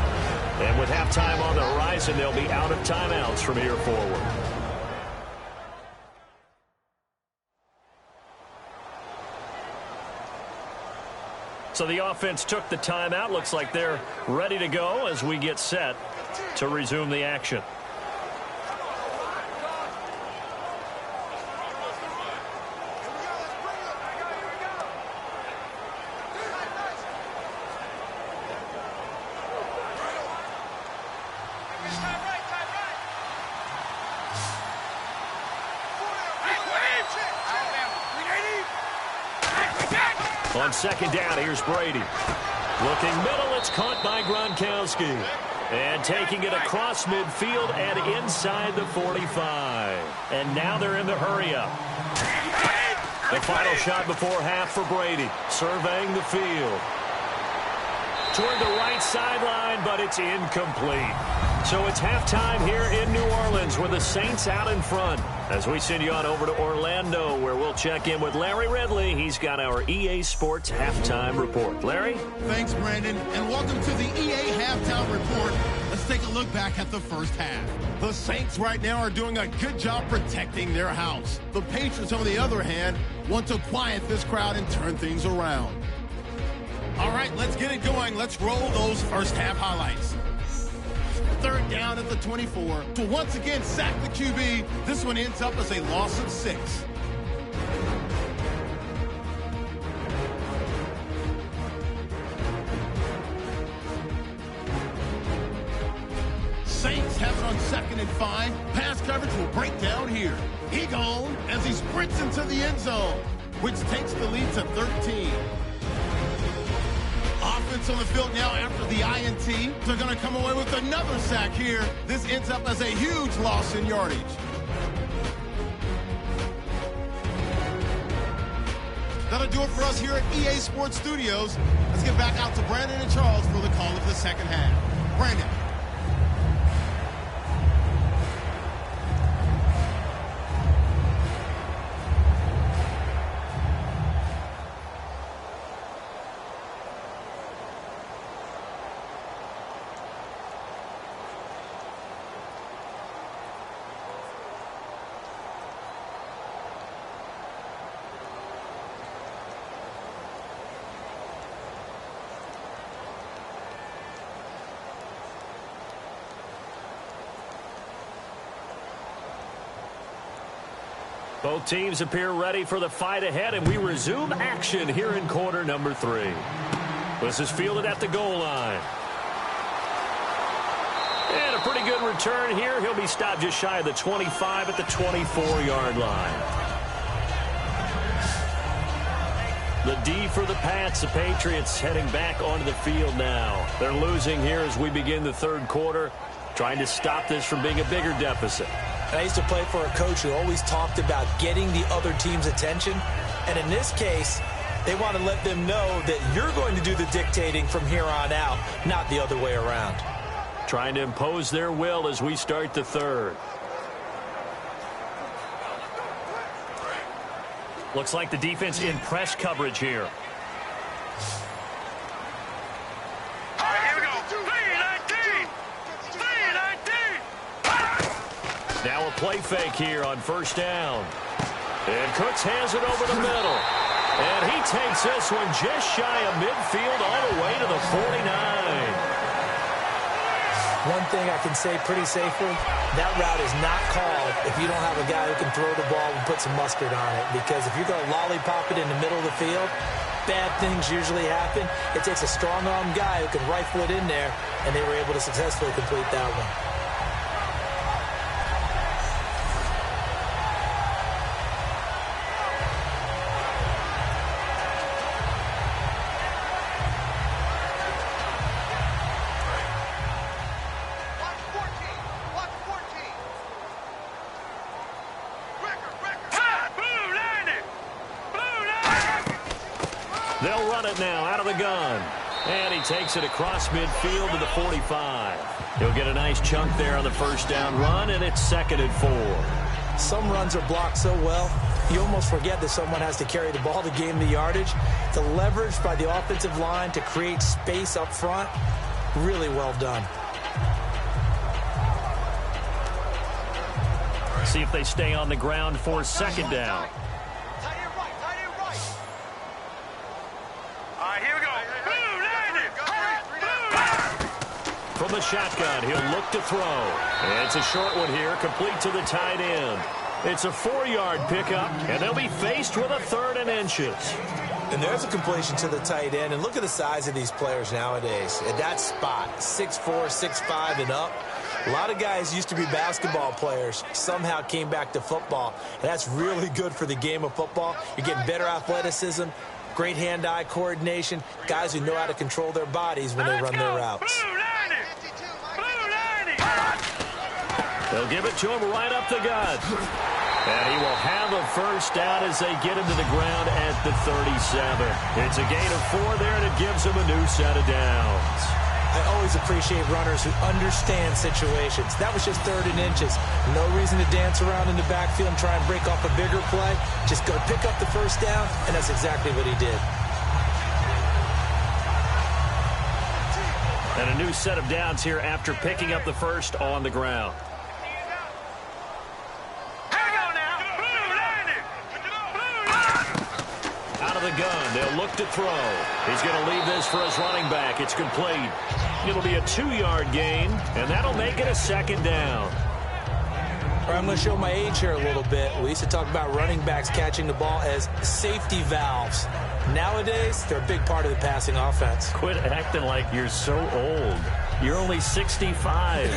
And with halftime on the horizon, they'll be out of timeouts from here forward. So the offense took the timeout. Looks like they're ready to go as we get set to resume the action. On 2nd down, here's Brady. Looking middle, it's caught by Gronkowski. And taking it across midfield and inside the 45. And now they're in the hurry-up. The final shot before half for Brady. Surveying the field. Toward the right sideline, but it's incomplete. So it's halftime here in New Orleans with the Saints out in front. As we send you on over to Orlando, where we'll check in with Larry Ridley. He's got our EA Sports Halftime Report. Larry? Thanks, Brandon, and welcome to the EA Halftime Report. Let's take a look back at the first half. The Saints right now are doing a good job protecting their house. The Patriots, on the other hand, want to quiet this crowd and turn things around. All right, let's get it going. Let's roll those first half highlights. 3rd down at the 24 to once again sack the QB. This one ends up as a loss of 6. Saints have it on 2nd and 5. Pass coverage will break down here. He gone as he sprints into the end zone, which takes the lead to 13. Offense on the field now after the INT. They're going to come away with another sack here. This ends up as a huge loss in yardage. That'll do it for us here at EA Sports Studios. Let's get back out to Brandon and Charles for the call of the second half. Brandon. Both teams appear ready for the fight ahead, and we resume action here in quarter number 3. This is fielded at the goal line. And a pretty good return here. He'll be stopped just shy of the 25 at the 24-yard line. The D for the Pats. The Patriots heading back onto the field now. They're losing here as we begin the third quarter, trying to stop this from being a bigger deficit. I used to play for a coach who always talked about getting the other team's attention. And in this case, they want to let them know that you're going to do the dictating from here on out, not the other way around. Trying to impose their will as we start the third. Looks like the defense in press coverage here. Now a play fake here on first down. And Cooks has it over the middle. And he takes this one just shy of midfield all the way to the 49. One thing I can say pretty safely, that route is not called if you don't have a guy who can throw the ball and put some mustard on it. Because if you're going to lollipop it in the middle of the field, bad things usually happen. It takes a strong-armed guy who can rifle it in there, and they were able to successfully complete that one. They'll run it now out of the gun. And he takes it across midfield to the 45. He'll get a nice chunk there on the first down run, and it's 2nd and 4. Some runs are blocked so well, you almost forget that someone has to carry the ball to gain the yardage. The leverage by the offensive line to create space up front, really well done. See if they stay on the ground for 2nd down. From the shotgun, he'll look to throw. It's a short one here, complete to the tight end. It's a 4-yard pickup, and they'll be faced with a 3rd and inches. And there's a completion to the tight end. And look at the size of these players nowadays. At that spot, 6'4", 6'5", and up. A lot of guys used to be basketball players, somehow came back to football. And that's really good for the game of football. You're getting better athleticism, great hand-eye coordination, guys who know how to control their bodies when they run their routes. They'll give it to him right up the gut. And he will have a first down as they get him to the ground at the 37. It's a gain of 4 there, and it gives him a new set of downs. I always appreciate runners who understand situations. That was just 3rd and inches. No reason to dance around in the backfield and try and break off a bigger play. Just go pick up the first down, and that's exactly what he did. And a new set of downs here after picking up the first on the ground. Out of the gun, they'll look to throw. He's going to leave this for his running back. It's complete. It'll be a 2-yard gain, and that'll make it a 2nd down. All right, I'm going to show my age here a little bit. We used to talk about running backs catching the ball as safety valves. Nowadays, they're a big part of the passing offense. Quit acting like you're so old. You're only 65.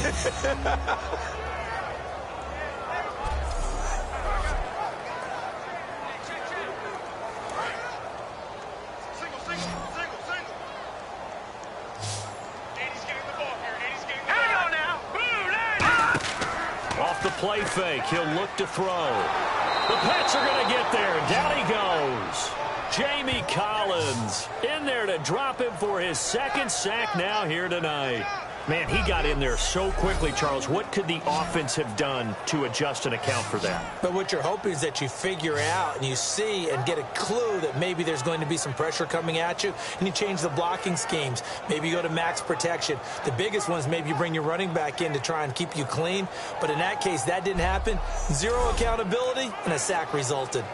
The play fake. He'll look to throw. The Pats are going to get there. Down he goes. Jamie Collins in there to drop him for his 2nd sack now here tonight. Man, he got in there so quickly, Charles. What could the offense have done to adjust and account for that? But what you're hoping is that you figure out and you see and get a clue that maybe there's going to be some pressure coming at you, and you change the blocking schemes. Maybe you go to max protection. The biggest one is maybe you bring your running back in to try and keep you clean. But in that case, that didn't happen. 0 accountability, and a sack resulted.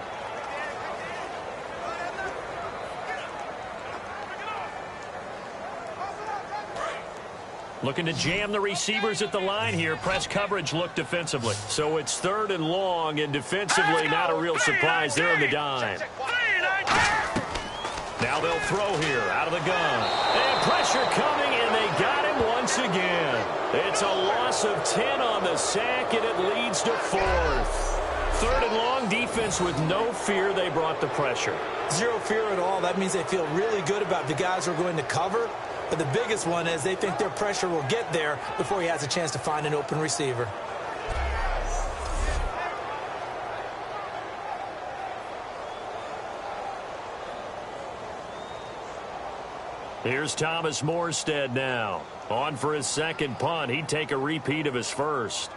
Looking to jam the receivers at the line here. Press coverage look defensively. So it's 3rd and long, and defensively not a real surprise. They're on the dime. Now they'll throw here out of the gun. And pressure coming, and they got him once again. It's a loss of 10 on the sack, and it leads to 4th. 3rd and long, defense with no fear. They brought the pressure. Zero fear at all. That means they feel really good about the guys who are going to cover. But the biggest one is they think their pressure will get there before he has a chance to find an open receiver. Here's Thomas Morstead now. On for his second punt. He'd take a repeat of his first.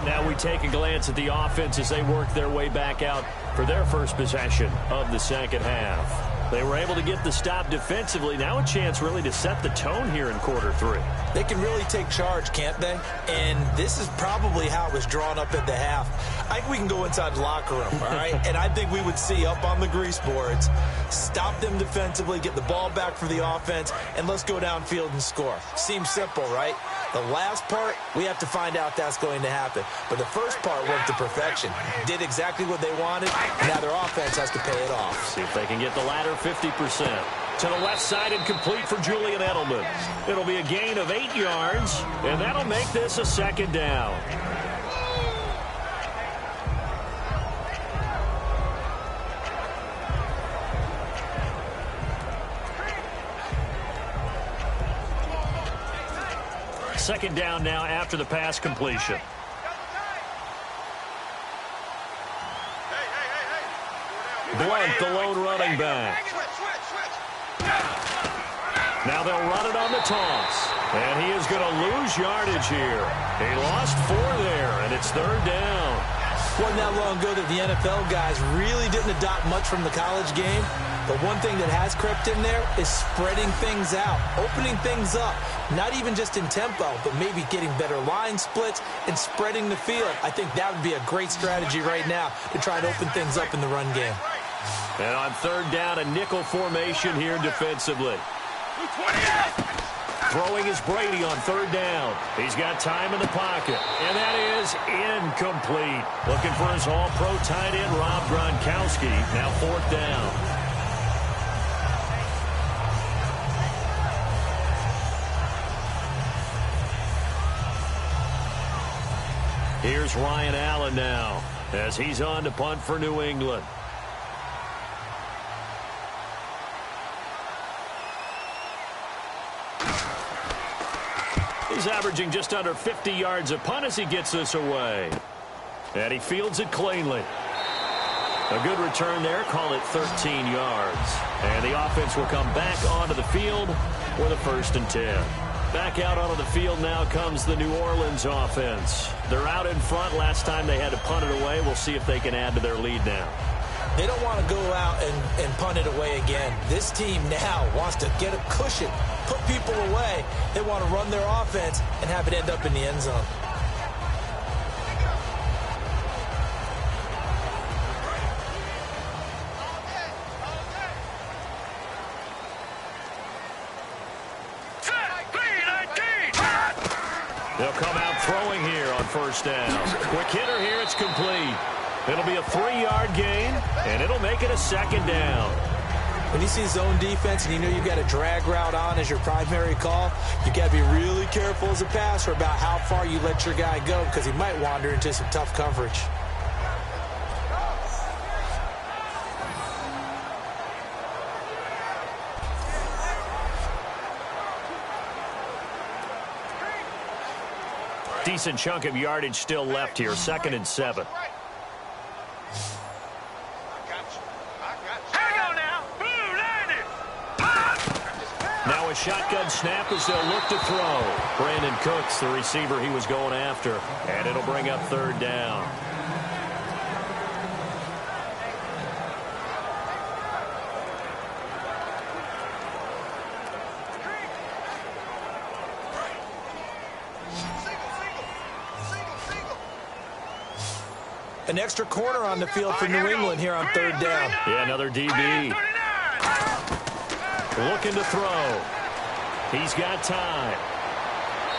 Now we take a glance at the offense as they work their way back out for their first possession of the second half. They were able to get the stop defensively. Now a chance really to set the tone here in quarter 3. They can really take charge, can't they? And this is probably how it was drawn up at the half. I think we can go inside the locker room, all right? And I think we would see up on the grease boards, stop them defensively, get the ball back for the offense, and let's go downfield and score. Seems simple, right? The last part, we have to find out that's going to happen. But the first part worked to perfection. Did exactly what they wanted, and now their offense has to pay it off. See if they can get the latter 50%. To the left side and complete for Julian Edelman. It'll be a gain of 8 yards, and that'll make this a second down. Second down now after the pass completion. Blunt, the lone running back. Now they'll run it on the toss. And he is going to lose yardage here. He lost 4 there, and it's 3rd down. Wasn't that long ago that the NFL guys really didn't adopt much from the college game. But one thing that has crept in there is spreading things out, opening things up, not even just in tempo, but maybe getting better line splits and spreading the field. I think that would be a great strategy right now to try and open things up in the run game. And on 3rd down, a nickel formation here defensively. Throwing is Brady on 3rd down. He's got time in the pocket, and that is incomplete. Looking for his all-pro tight end, Rob Gronkowski. Now 4th down. Here's Ryan Allen now as he's on to punt for New England. He's averaging just under 50 yards a punt as he gets this away. And he fields it cleanly. A good return there, call it 13 yards. And the offense will come back onto the field for the 1st and 10. Back out onto the field now comes the New Orleans offense. They're out in front. Last time they had to punt it away. We'll see if they can add to their lead now. They don't want to go out and punt it away again. This team now wants to get a cushion, put people away. They want to run their offense and have it end up in the end zone. They'll come out throwing here on 1st down. Quick hitter here, it's complete. It'll be a 3-yard gain, and it'll make it a 2nd down. When you see zone defense and you know you've got a drag route on as your primary call, you've got to be really careful as a passer about how far you let your guy go because he might wander into some tough coverage. Decent chunk of yardage still left here, 2nd and 7. Now a shotgun snap as they'll look to throw. Brandon Cooks, the receiver he was going after, and it'll bring up 3rd down. An extra corner on the field for New England here on third down. Yeah, another DB. Looking to throw. He's got time.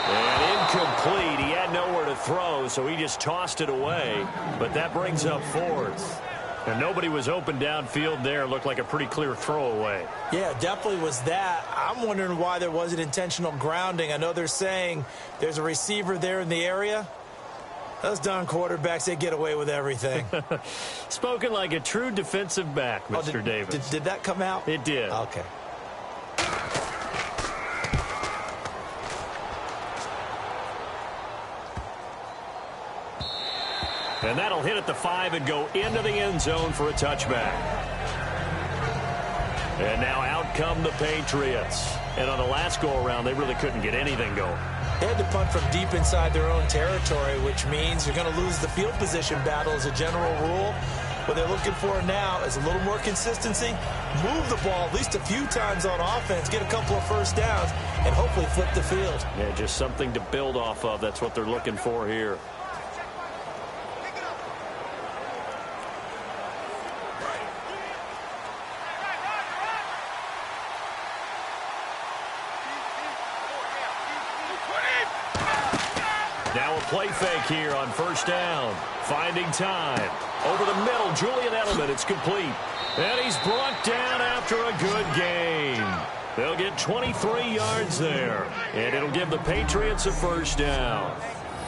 And incomplete. He had nowhere to throw, so he just tossed it away. But that brings up fourth. And nobody was open downfield there. Looked like a pretty clear throwaway. Yeah, definitely was that. I'm wondering why there wasn't intentional grounding. I know they're saying there's a receiver there in the area. Those darn quarterbacks, they get away with everything. Spoken like a true defensive back, Mr. Davis. Did that come out? It did. Okay. And that'll hit at the 5 and go into the end zone for a touchback. And now out come the Patriots. And on the last go-around, they really couldn't get anything going. They had to punt from deep inside their own territory, which means you're going to lose the field position battle as a general rule. What they're looking for now is a little more consistency, move the ball at least a few times on offense, get a couple of first downs, and hopefully flip the field. Yeah, just something to build off of. That's what they're looking for here. Now a play fake here on first down. Finding time. Over the middle, Julian Edelman. It's complete. And he's brought down after a good gain. They'll get 23 yards there. And it'll give the Patriots a first down.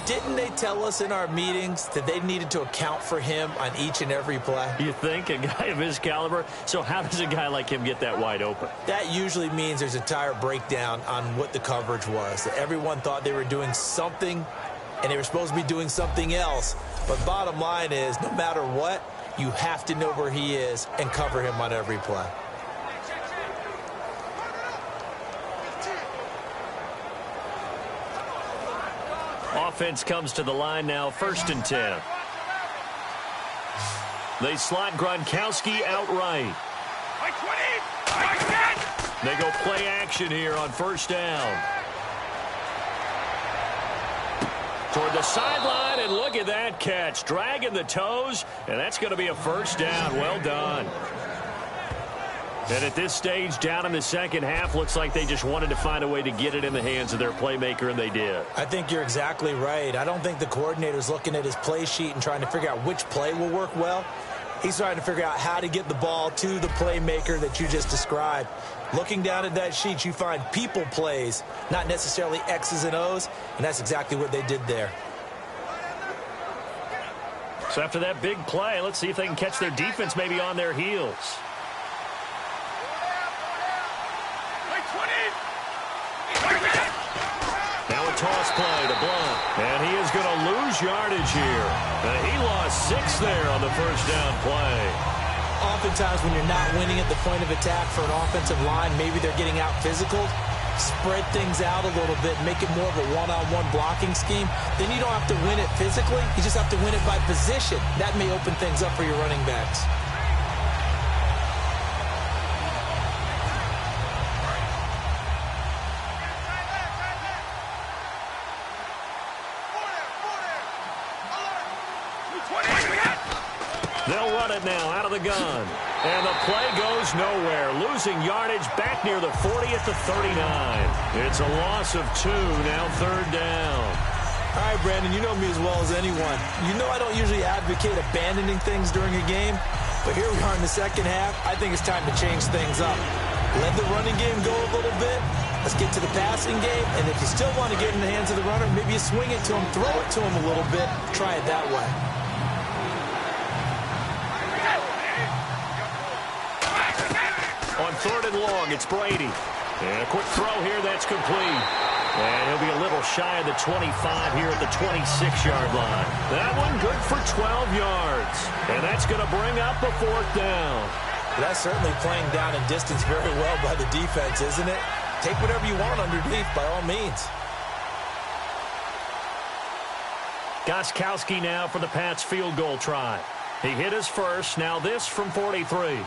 Didn't they tell us in our meetings that they needed to account for him on each and every play? You think? A guy of his caliber? So how does a guy like him get that wide open? That usually means there's a tire breakdown on what the coverage was. That everyone thought they were doing something, and they were supposed to be doing something else. But bottom line is, no matter what, you have to know where he is and cover him on every play. Offense comes to the line now, 1st and 10. They slot Gronkowski outright. They go play action here on first down. Toward the sideline, and look at that catch. Dragging the toes, and that's going to be a first down. Well done. And at this stage, down in the second half, looks like they just wanted to find a way to get it in the hands of their playmaker, and they did. I think you're exactly right. I don't think the coordinator's looking at his play sheet and trying to figure out which play will work well. He's trying to figure out how to get the ball to the playmaker that you just described. Looking down at that sheet, you find people plays, not necessarily X's and O's, and that's exactly what they did there. So after that big play, let's see if they can catch their defense maybe on their heels. Now a toss play to Blunt. And he is going to lose yardage here. He lost 6 there on the first down play. Oftentimes when you're not winning at the point of attack for an offensive line, maybe they're getting out physical. Spread things out a little bit, make it more of a one-on-one blocking scheme. Then you don't have to win it physically. You just have to win it by position. That may open things up for your running backs. They'll run it now out of the gun. And the play goes nowhere. Losing yardage back near the 40 at the 39. It's a loss of 2, now 3rd down. All right, Brandon, you know me as well as anyone. You know I don't usually advocate abandoning things during a game, but here we are in the second half. I think it's time to change things up. Let the running game go a little bit. Let's get to the passing game, and if you still want to get in the hands of the runner, maybe you swing it to him, throw it to him a little bit, try it that way. On 3rd and long, it's Brady. And a quick throw here, that's complete. And he'll be a little shy of the 25 here at the 26-yard line. That one good for 12 yards. And that's going to bring up a 4th down. That's certainly playing down in distance very well by the defense, isn't it? Take whatever you want underneath, by all means. Gostkowski now for the Pats field goal try. He hit his first, now this from 43.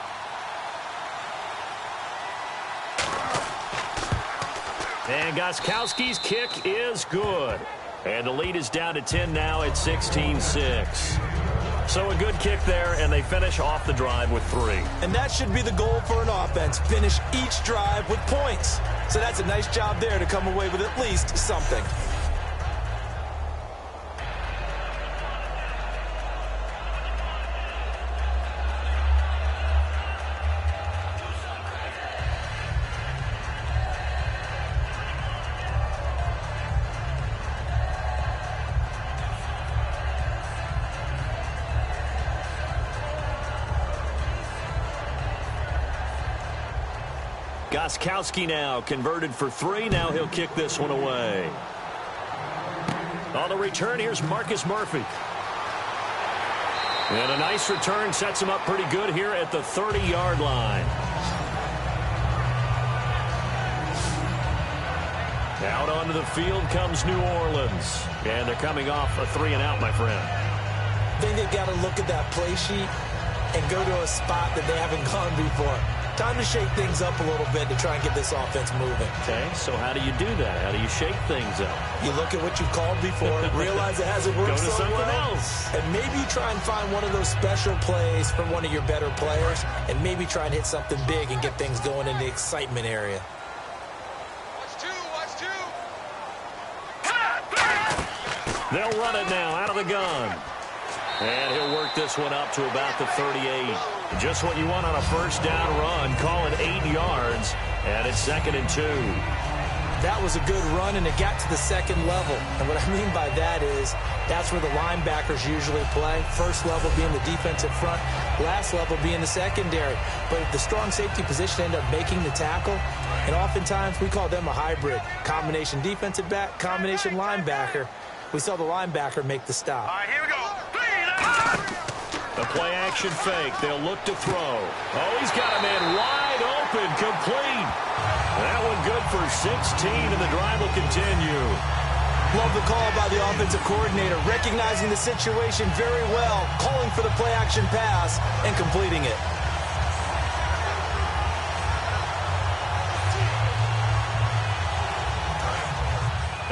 And Gostkowski's kick is good. And the lead is down to 10 now at 16-6. So a good kick there, and they finish off the drive with 3. And that should be the goal for an offense. Finish each drive with points. So that's a nice job there to come away with at least something. Gostkowski now converted for 3. Now he'll kick this one away. On the return, here's Marcus Murphy. And a nice return sets him up pretty good here at the 30-yard line. Out onto the field comes New Orleans. And they're coming off a 3-and-out, my friend. I think they've got to look at that play sheet and go to a spot that they haven't gone before. Time to shake things up a little bit to try and get this offense moving. Okay, so how do you do that? How do you shake things up? You look at what you've called before, realize it hasn't worked Go to so something well, else. and maybe try and find one of those special plays from one of your better players, and maybe try and hit something big and get things going in the excitement area. Watch two. They'll run it now out of the gun. And he'll work this one up to about the 38. Just what you want on a first down run. Call it 8 yards. And it's 2nd and 2. That was a good run, and it got to the second level. And what I mean by that is that's where the linebackers usually play. First level being the defensive front, last level being the secondary. But if the strong safety position end up making the tackle, and oftentimes we call them a hybrid. Combination defensive back, combination linebacker. We saw the linebacker make the stop. All right, here we go. The play action fake. They'll look to throw. Oh, he's got a man wide open, complete. That one good for 16, and the drive will continue. Love the call by the offensive coordinator, recognizing the situation very well, calling for the play action pass and completing it.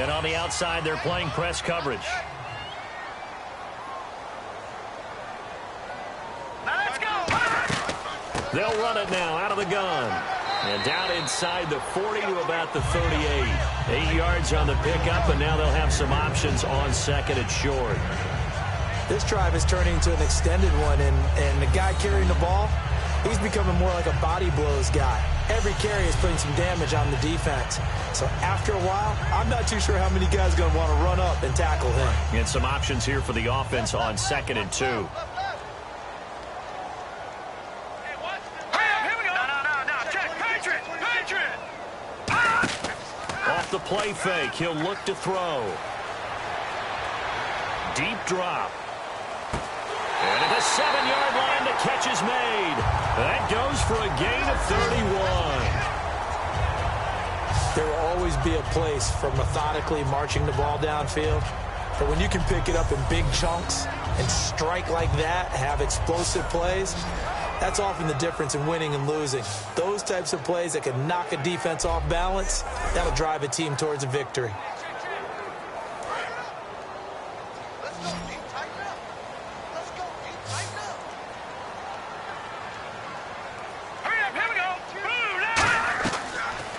And on the outside, they're playing press coverage. Let's go. They'll run it now out of the gun. And down inside the 40 to about the 38. 8 yards on the pickup, and now they'll have some options on 2nd and short. This drive is turning into an extended one, and the guy carrying the ball, he's becoming more like a body blows guy. Every carry is putting some damage on the defense. So after a while, I'm not too sure how many guys are going to want to run up and tackle him. And some options here for the offense on 2nd and 2. Off the play fake, he'll look to throw. Deep drop. And at the 7-yard line, the catch is made. That goes for a gain of 31. There will always be a place for methodically marching the ball downfield. But when you can pick it up in big chunks and strike like that, have explosive plays, that's often the difference in winning and losing. Those types of plays that can knock a defense off balance, that'll drive a team towards a victory.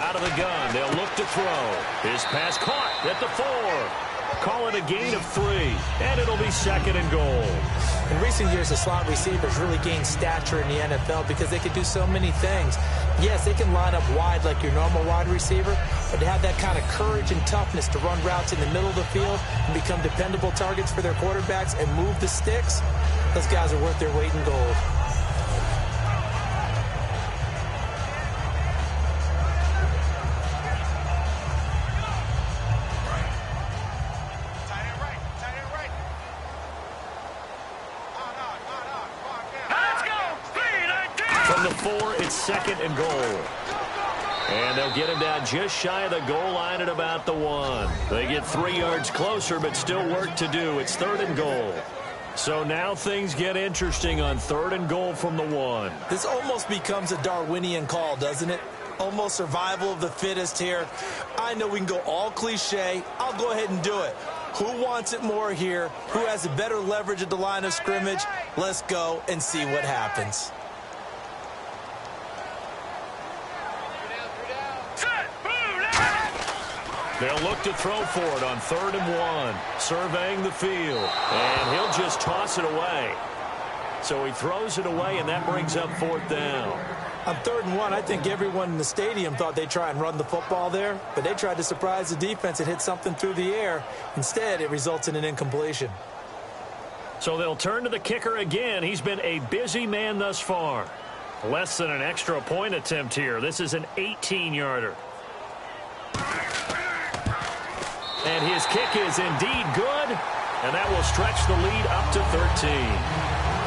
Out of the gun, they'll look to throw. His pass caught at the 4. Call it a gain of 3, and it'll be 2nd and goal. In recent years, the slot receivers really gained stature in the NFL because they can do so many things. Yes, they can line up wide like your normal wide receiver, but to have that kind of courage and toughness to run routes in the middle of the field and become dependable targets for their quarterbacks and move the sticks, those guys are worth their weight in gold. From the 4, it's 2nd and goal. And they'll get him down just shy of the goal line at about the 1. They get 3 yards closer, but still work to do. It's 3rd and goal. So now things get interesting on 3rd and goal from the 1. This almost becomes a Darwinian call, doesn't it? Almost survival of the fittest here. I know we can go all cliche. I'll go ahead and do it. Who wants it more here? Who has a better leverage at the line of scrimmage? Let's go and see what happens. They'll look to throw for it on 3rd and 1, surveying the field, and he'll just toss it away. So he throws it away, and that brings up 4th down. On 3rd and 1, I think everyone in the stadium thought they'd try and run the football there, but they tried to surprise the defense and hit something through the air. Instead, it results in an incompletion. So they'll turn to the kicker again. He's been a busy man thus far. Less than an extra point attempt here. This is an 18-yarder. And his kick is indeed good, and that will stretch the lead up to 13.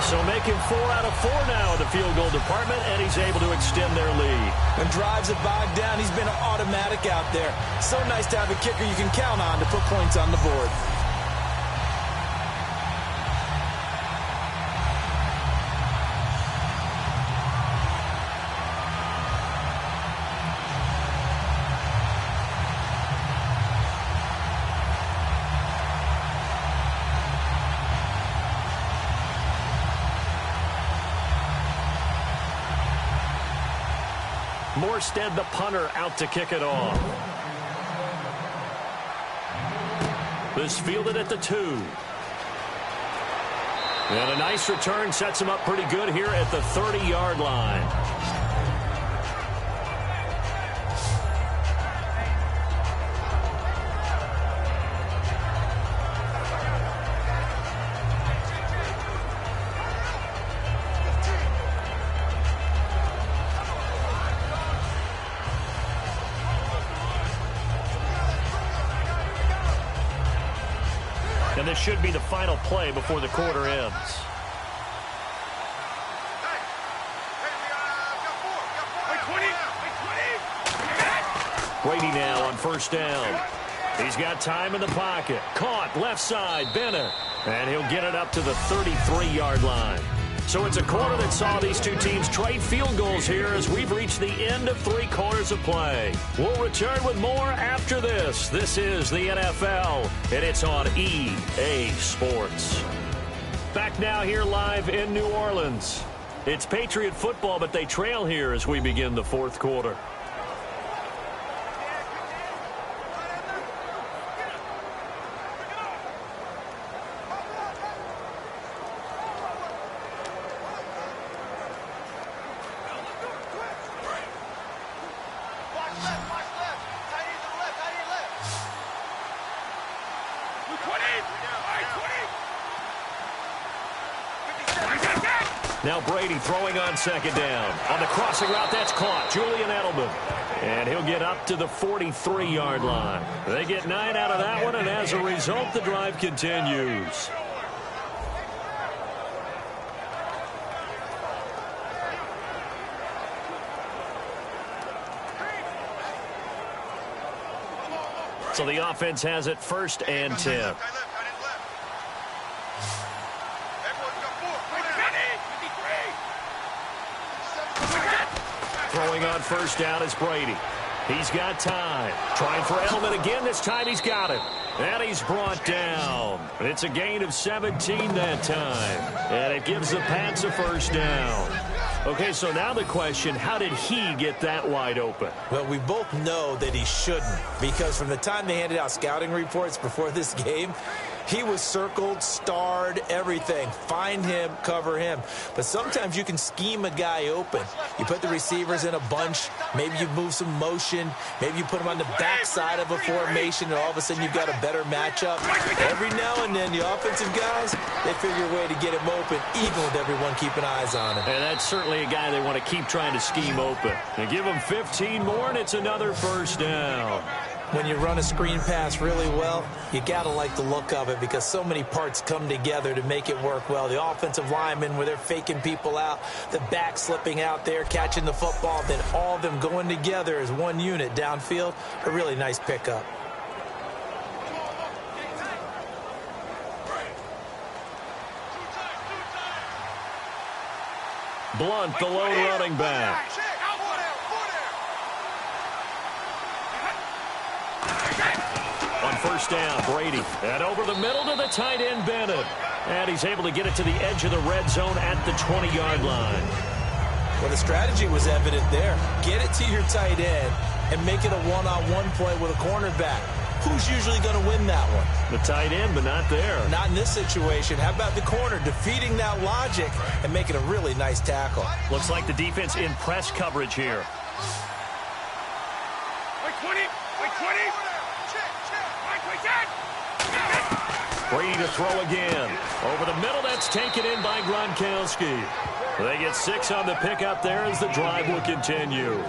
So making 4 out of 4 now in the field goal department, and he's able to extend their lead. And drives it bogged down. He's been automatic out there. So nice to have a kicker you can count on to put points on the board. Morstead, the punter, out to kick it off. This fielded at the 2. And a nice return sets him up pretty good here at the 30-yard line. And this should be the final play before the quarter ends. Brady now on 1st down. He's got time in the pocket. Caught left side, Bennett. And he'll get it up to the 33-yard line. So it's a quarter that saw these two teams trade field goals here as we've reached the end of 3 quarters of play. We'll return with more after this. This is the NFL, and it's on EA Sports. Back now here live in New Orleans. It's Patriot football, but they trail here as we begin the 4th quarter. Now Brady throwing on 2nd down. On the crossing route, that's caught. Julian Edelman. And he'll get up to the 43-yard line. They get 9 out of that one, and as a result, the drive continues. So the offense has it 1st and 10. Throwing on 1st down is Brady. He's got time. Trying for Edelman again. This time he's got it. And he's brought down. It's a gain of 17 that time. And it gives the Pats a 1st down. Okay, so now the question, how did he get that wide open? Well, we both know that he shouldn't, because from the time they handed out scouting reports before this game, he was circled, starred, everything. Find him, cover him. But sometimes you can scheme a guy open. You put the receivers in a bunch. Maybe you move some motion. Maybe you put him on the backside of a formation, and all of a sudden you've got a better matchup. Every now and then, the offensive guys, they figure a way to get him open, even with everyone keeping eyes on him. And that's certainly a guy they want to keep trying to scheme open. They give him 15 more, and it's another 1st down. When you run a screen pass really well, you got to like the look of it because so many parts come together to make it work well. The offensive linemen, where they're faking people out, the back slipping out there, catching the football, then all of them going together as one unit downfield, a really nice pickup. Blunt, the lone running back. On 1st down, Brady. And over the middle to the tight end, Bennett. And he's able to get it to the edge of the red zone at the 20-yard line. Well, the strategy was evident there. Get it to your tight end and make it a one-on-one play with a cornerback. Who's usually going to win that one? The tight end, but not there. Not in this situation. How about the corner defeating that logic and making a really nice tackle? Looks like the defense in press coverage here. Brady to throw again. Over the middle, that's taken in by Gronkowski. They get 6 on the pickup there as the drive will continue.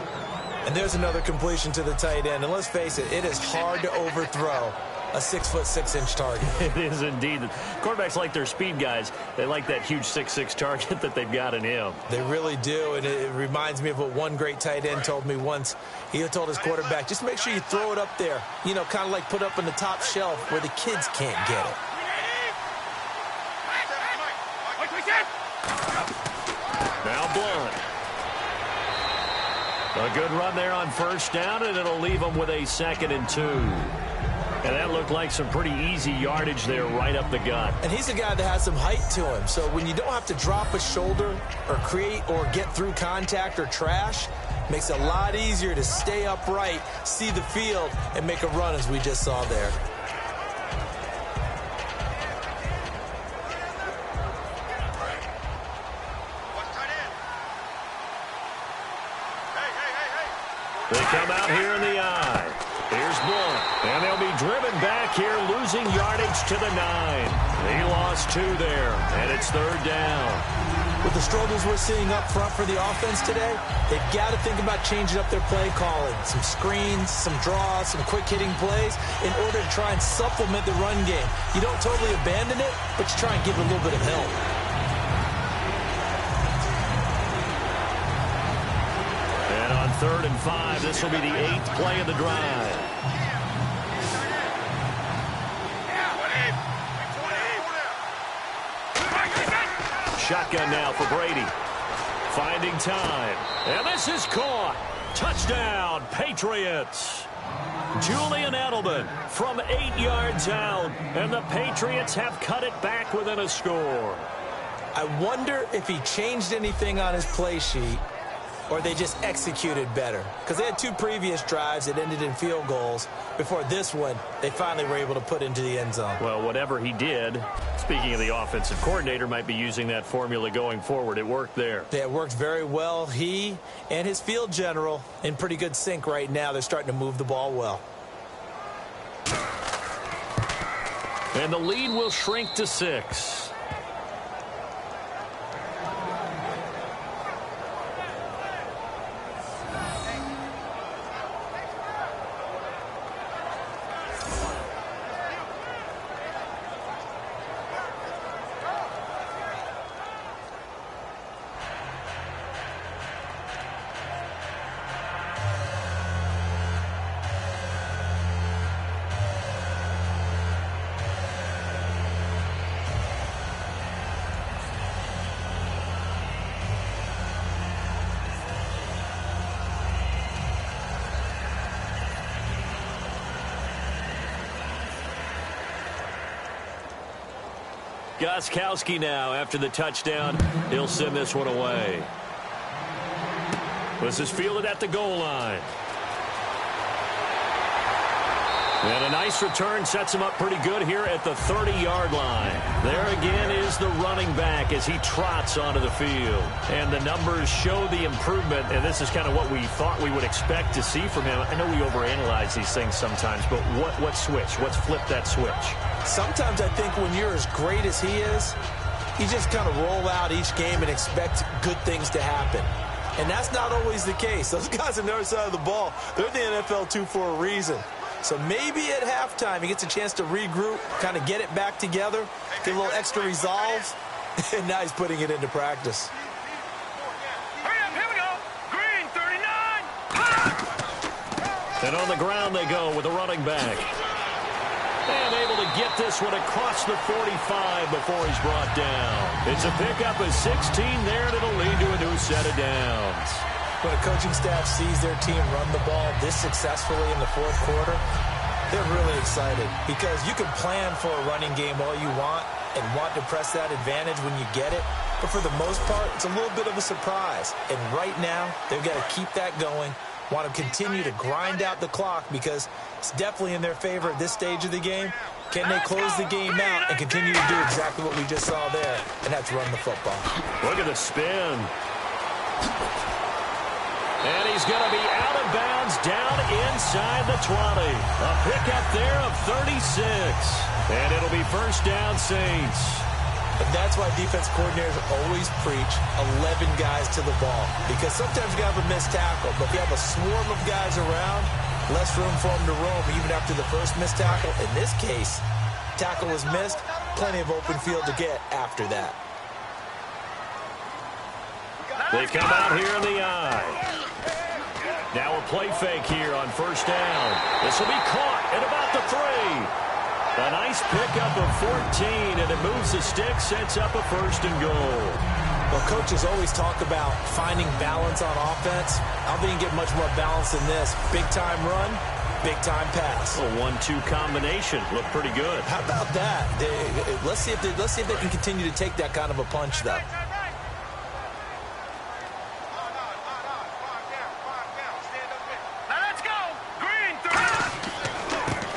And there's another completion to the tight end. And let's face it, it is hard to overthrow a 6'6" target. It is indeed. Quarterbacks like their speed guys. They like that huge 6'6" target that they've got in him. They really do, and it reminds me of what one great tight end told me once. He told his quarterback, just make sure you throw it up there, you know, kind of like put up on the top shelf where the kids can't get it. Now Blunt. A good run there on first down, and it'll leave them with a 2nd and 2. And that looked like some pretty easy yardage there right up the gut. And he's a guy that has some height to him. So when you don't have to drop a shoulder or create or get through contact or trash, makes it a lot easier to stay upright, see the field, and make a run as we just saw there. They come out here in the eye. Here's Blunt. And they'll be driven back here, losing yardage to the 9. He lost 2 there, and it's 3rd down. With the struggles we're seeing up front for the offense today, they've got to think about changing up their play calling. Some screens, some draws, some quick-hitting plays in order to try and supplement the run game. You don't totally abandon it, but you try and give it a little bit of help. And on 3rd and 5, this will be the 8th play of the drive. Shotgun now for Brady. Finding time. And this is caught. Touchdown, Patriots. Julian Edelman from 8 yards out. And the Patriots have cut it back within a score. I wonder if he changed anything on his play sheet or they just executed better. Because they had 2 previous drives that ended in field goals. Before this one, they finally were able to put into the end zone. Well, whatever he did, speaking of the offensive coordinator, might be using that formula going forward. It worked there. Yeah, it worked very well. He and his field general in pretty good sync right now. They're starting to move the ball well. And the lead will shrink to 6. Gostkowski now after the touchdown. He'll send this one away. This is fielded at the goal line. And a nice return sets him up pretty good here at the 30-yard line. There again is the running back as he trots onto the field. And the numbers show the improvement, and this is kind of what we thought we would expect to see from him. I know we overanalyze these things sometimes, but what switch? What's flipped that switch? Sometimes I think when you're as great as he is, you just kind of roll out each game and expect good things to happen. And that's not always the case. Those guys on the other side of the ball, they're the NFL 2 for a reason. So maybe at halftime he gets a chance to regroup, kind of get it back together, get a little extra resolve, and now he's putting it into practice. Hurry up, here we go. Green, 39. And on the ground they go with the running back. And able to get this one across the 45 before he's brought down. It's a pickup of 16 there, and it'll lead to a new set of downs. When a coaching staff sees their team run the ball this successfully in the fourth quarter, They're really excited because you can plan for a running game all you want and want to press that advantage when you get it. But for the most part, it's a little bit of a surprise. And right now, they've got to keep that going, want to continue to grind out the clock because it's definitely in their favor at this stage of the game. Can they close the game out and continue to do exactly what we just saw there, and that's run the football? Look at the spin. And he's going to be out of bounds down inside the 20. A pickup there of 36. And it'll be first down, Saints. And that's why defense coordinators always preach 11 guys to the ball. Because sometimes you have a missed tackle, but if you have a swarm of guys around, less room for them to roam even after the first missed tackle. In this case, tackle was missed, plenty of open field to get after that. They come out here in the eye. Now a play fake here on first down. This will be caught at about the 3. A nice pickup of 14, and it moves the stick, sets up a first and goal. Well, coaches always talk about finding balance on offense. I don't think you can get much more balance than this. Big-time run, big-time pass. A 1-2 combination. Looked pretty good. How about that? Let's see if they can continue to take that kind of a punch, though.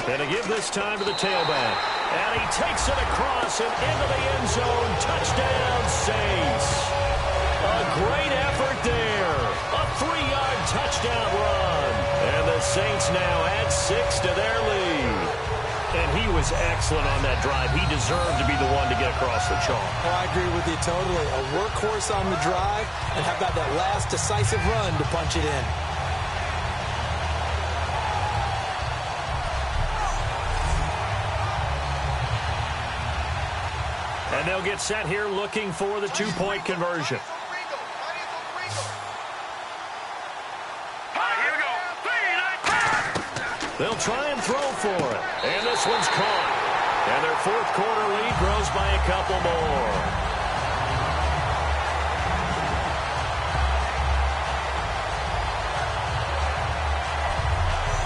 And to give this time to the tailback. And he takes it across and into the end zone. Touchdown, Saints. A great effort there. A 3-yard touchdown run. And the Saints now add 6 to their lead. And he was excellent on that drive. He deserved to be the one to get across the chalk. Oh, I agree with you totally. A workhorse on the drive. And how about that last decisive run to punch it in? And they'll get set here looking for the 2-point conversion. They'll try and throw for it. And this one's caught. And their fourth quarter lead grows by a couple more.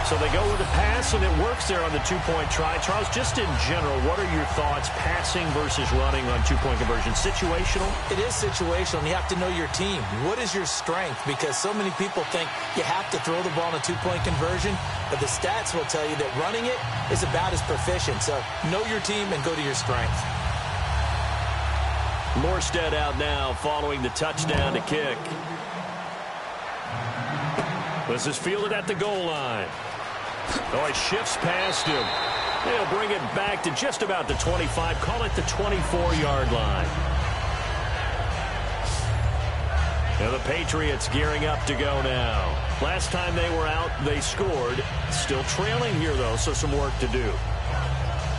So they go with the pass, and it works there on the 2-point try. Charles, just in general, what are your thoughts passing versus running on 2-point conversion? Situational? It is situational, and you have to know your team. What is your strength? Because so many people think you have to throw the ball in a 2-point conversion, but the stats will tell you that running it is about as proficient. So know your team and go to your strength. Morstead out now following the touchdown to kick. This is fielded at the goal line. Oh, it shifts past him. They'll bring it back to just about the 25. Call it the 24-yard line. Now the Patriots gearing up to go now. Last time they were out, they scored. Still trailing here, though, so some work to do.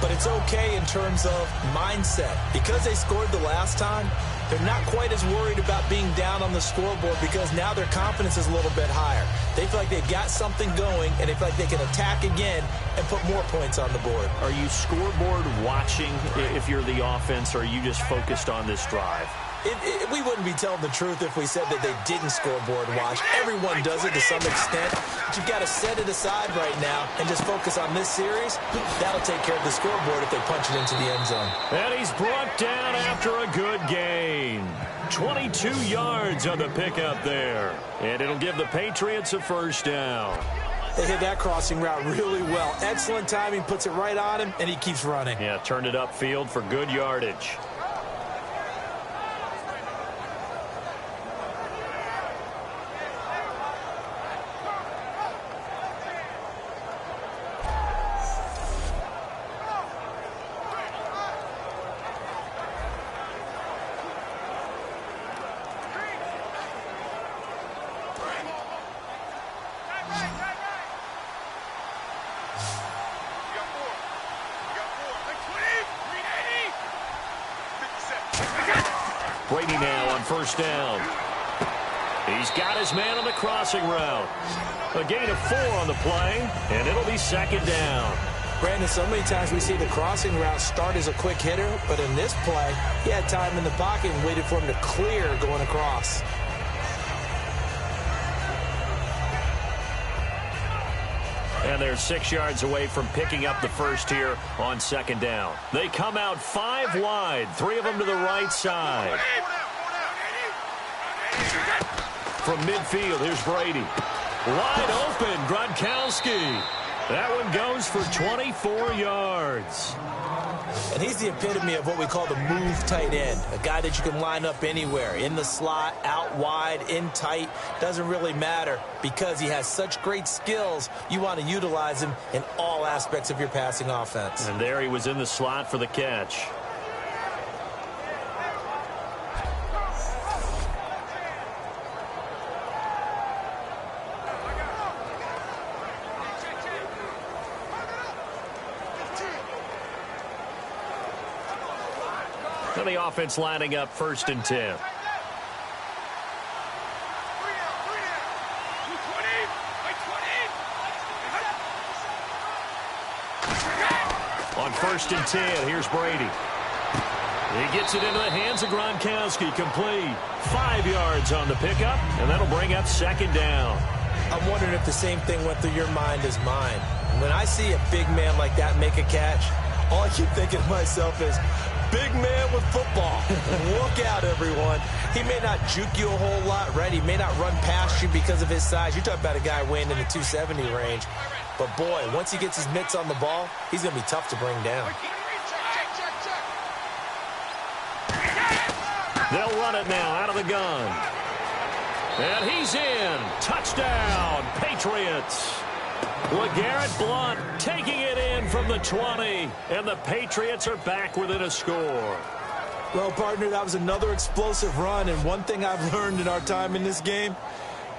But it's okay in terms of mindset. Because they scored the last time, they're not quite as worried about being down on the scoreboard because now their confidence is a little bit higher. They feel like they've got something going, and they feel like they can attack again and put more points on the board. Are you scoreboard watching if you're the offense, or are you just focused on this drive? We wouldn't be telling the truth if we said that they didn't scoreboard watch. Everyone does it to some extent. But you've got to set it aside right now and just focus on this series. That'll take care of the scoreboard if they punch it into the end zone. And he's brought down after a good gain. 22 yards on the pickup there. And it'll give the Patriots a first down. They hit that crossing route really well. Excellent timing, puts it right on him, and he keeps running. Yeah, turned it upfield for good yardage. Brady now on first down. He's got his man on the crossing route. A gain of 4 on the play, and it'll be second down. Brandon, so many times we see the crossing route start as a quick hitter, but in this play, he had time in the pocket and waited for him to clear going across. And And they're 6 yards away from picking up the first here on second down. They come out 5 wide, 3 of them to the right side. From midfield, here's Brady. Wide open, Gronkowski. That one goes for 24 yards. And he's the epitome of what we call the move tight end, a guy that you can line up anywhere, in the slot, out wide, in tight, doesn't really matter because he has such great skills. You want to utilize him in all aspects of your passing offense. And there he was in the slot for the catch. So the offense lining up 1st and 10. On 1st and 10, here's Brady. He gets it into the hands of Gronkowski, complete. 5 yards on the pickup, and that'll bring up 2nd down. I'm wondering if the same thing went through your mind as mine. When I see a big man like that make a catch, all I keep thinking to myself is, big man with football. Look out, everyone. He may not juke you a whole lot, right? He may not run past you because of his size. You're talking about a guy weighing in the 270 range. But, boy, once he gets his mitts on the ball, he's going to be tough to bring down. They'll run it now out of the gun. And he's in. Touchdown, Patriots. LeGarrette Blount taking it in from the 20, and the Patriots are back within a score. Well, partner, that was another explosive run, and one thing I've learned in our time in this game,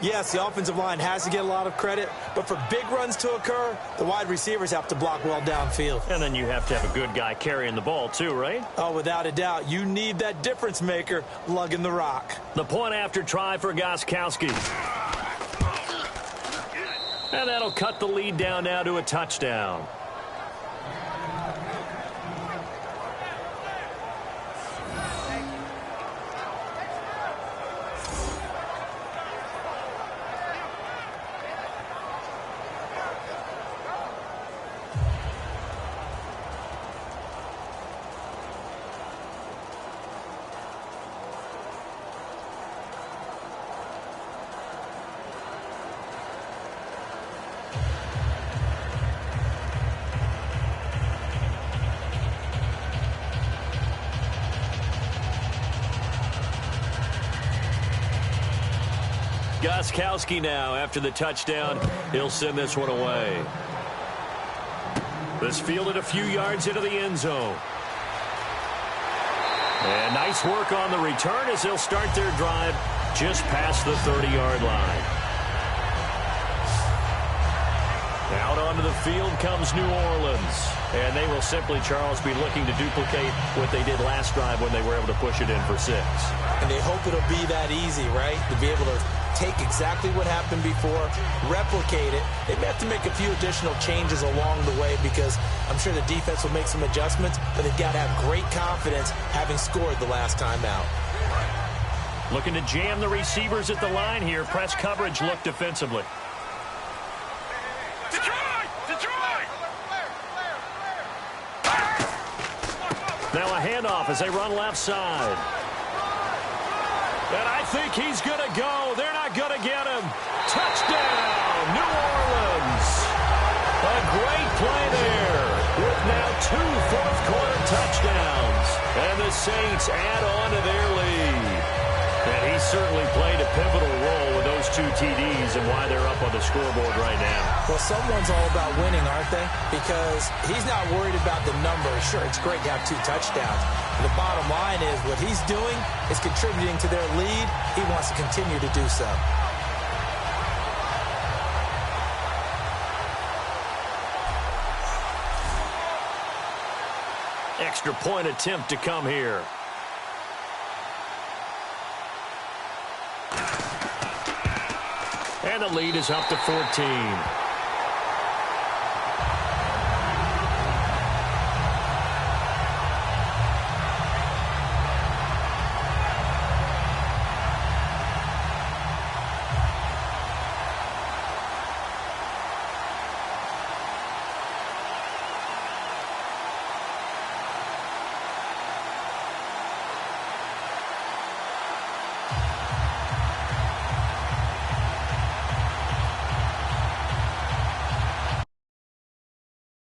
yes, the offensive line has to get a lot of credit, but for big runs to occur, the wide receivers have to block well downfield. And then you have to have a good guy carrying the ball too, right? Oh, without a doubt. You need that difference maker lugging the rock. The point after try for Gronkowski. And that'll cut the lead down now to a touchdown. Gronkowski now after the touchdown. He'll send this one away. This fielded a few yards into the end zone. And nice work on the return as they'll start their drive just past the 30-yard line. Out onto the field comes New Orleans. And they will simply, Charles, be looking to duplicate what they did last drive when they were able to push it in for 6. And they hope it'll be that easy, right? To be able to take exactly what happened before, replicate it. They may have to make a few additional changes along the way because I'm sure the defense will make some adjustments, but they've got to have great confidence having scored the last time out. Looking to jam the receivers at the line here. Press coverage look defensively. Now a handoff as they run left side. And I think he's going to go. They're not going to get him. Touchdown, New Orleans. A great play there with now 2 fourth-quarter touchdowns. And the Saints add on to their lead. And he certainly played a pivotal role with those 2 TDs and why they're up on the scoreboard right now. Well, someone's all about winning, aren't they? Because he's not worried about the numbers. Sure, it's great to have 2 touchdowns. But the bottom line is what he's doing is contributing to their lead. He wants to continue to do so. Extra point attempt to come here. And the lead is up to 14.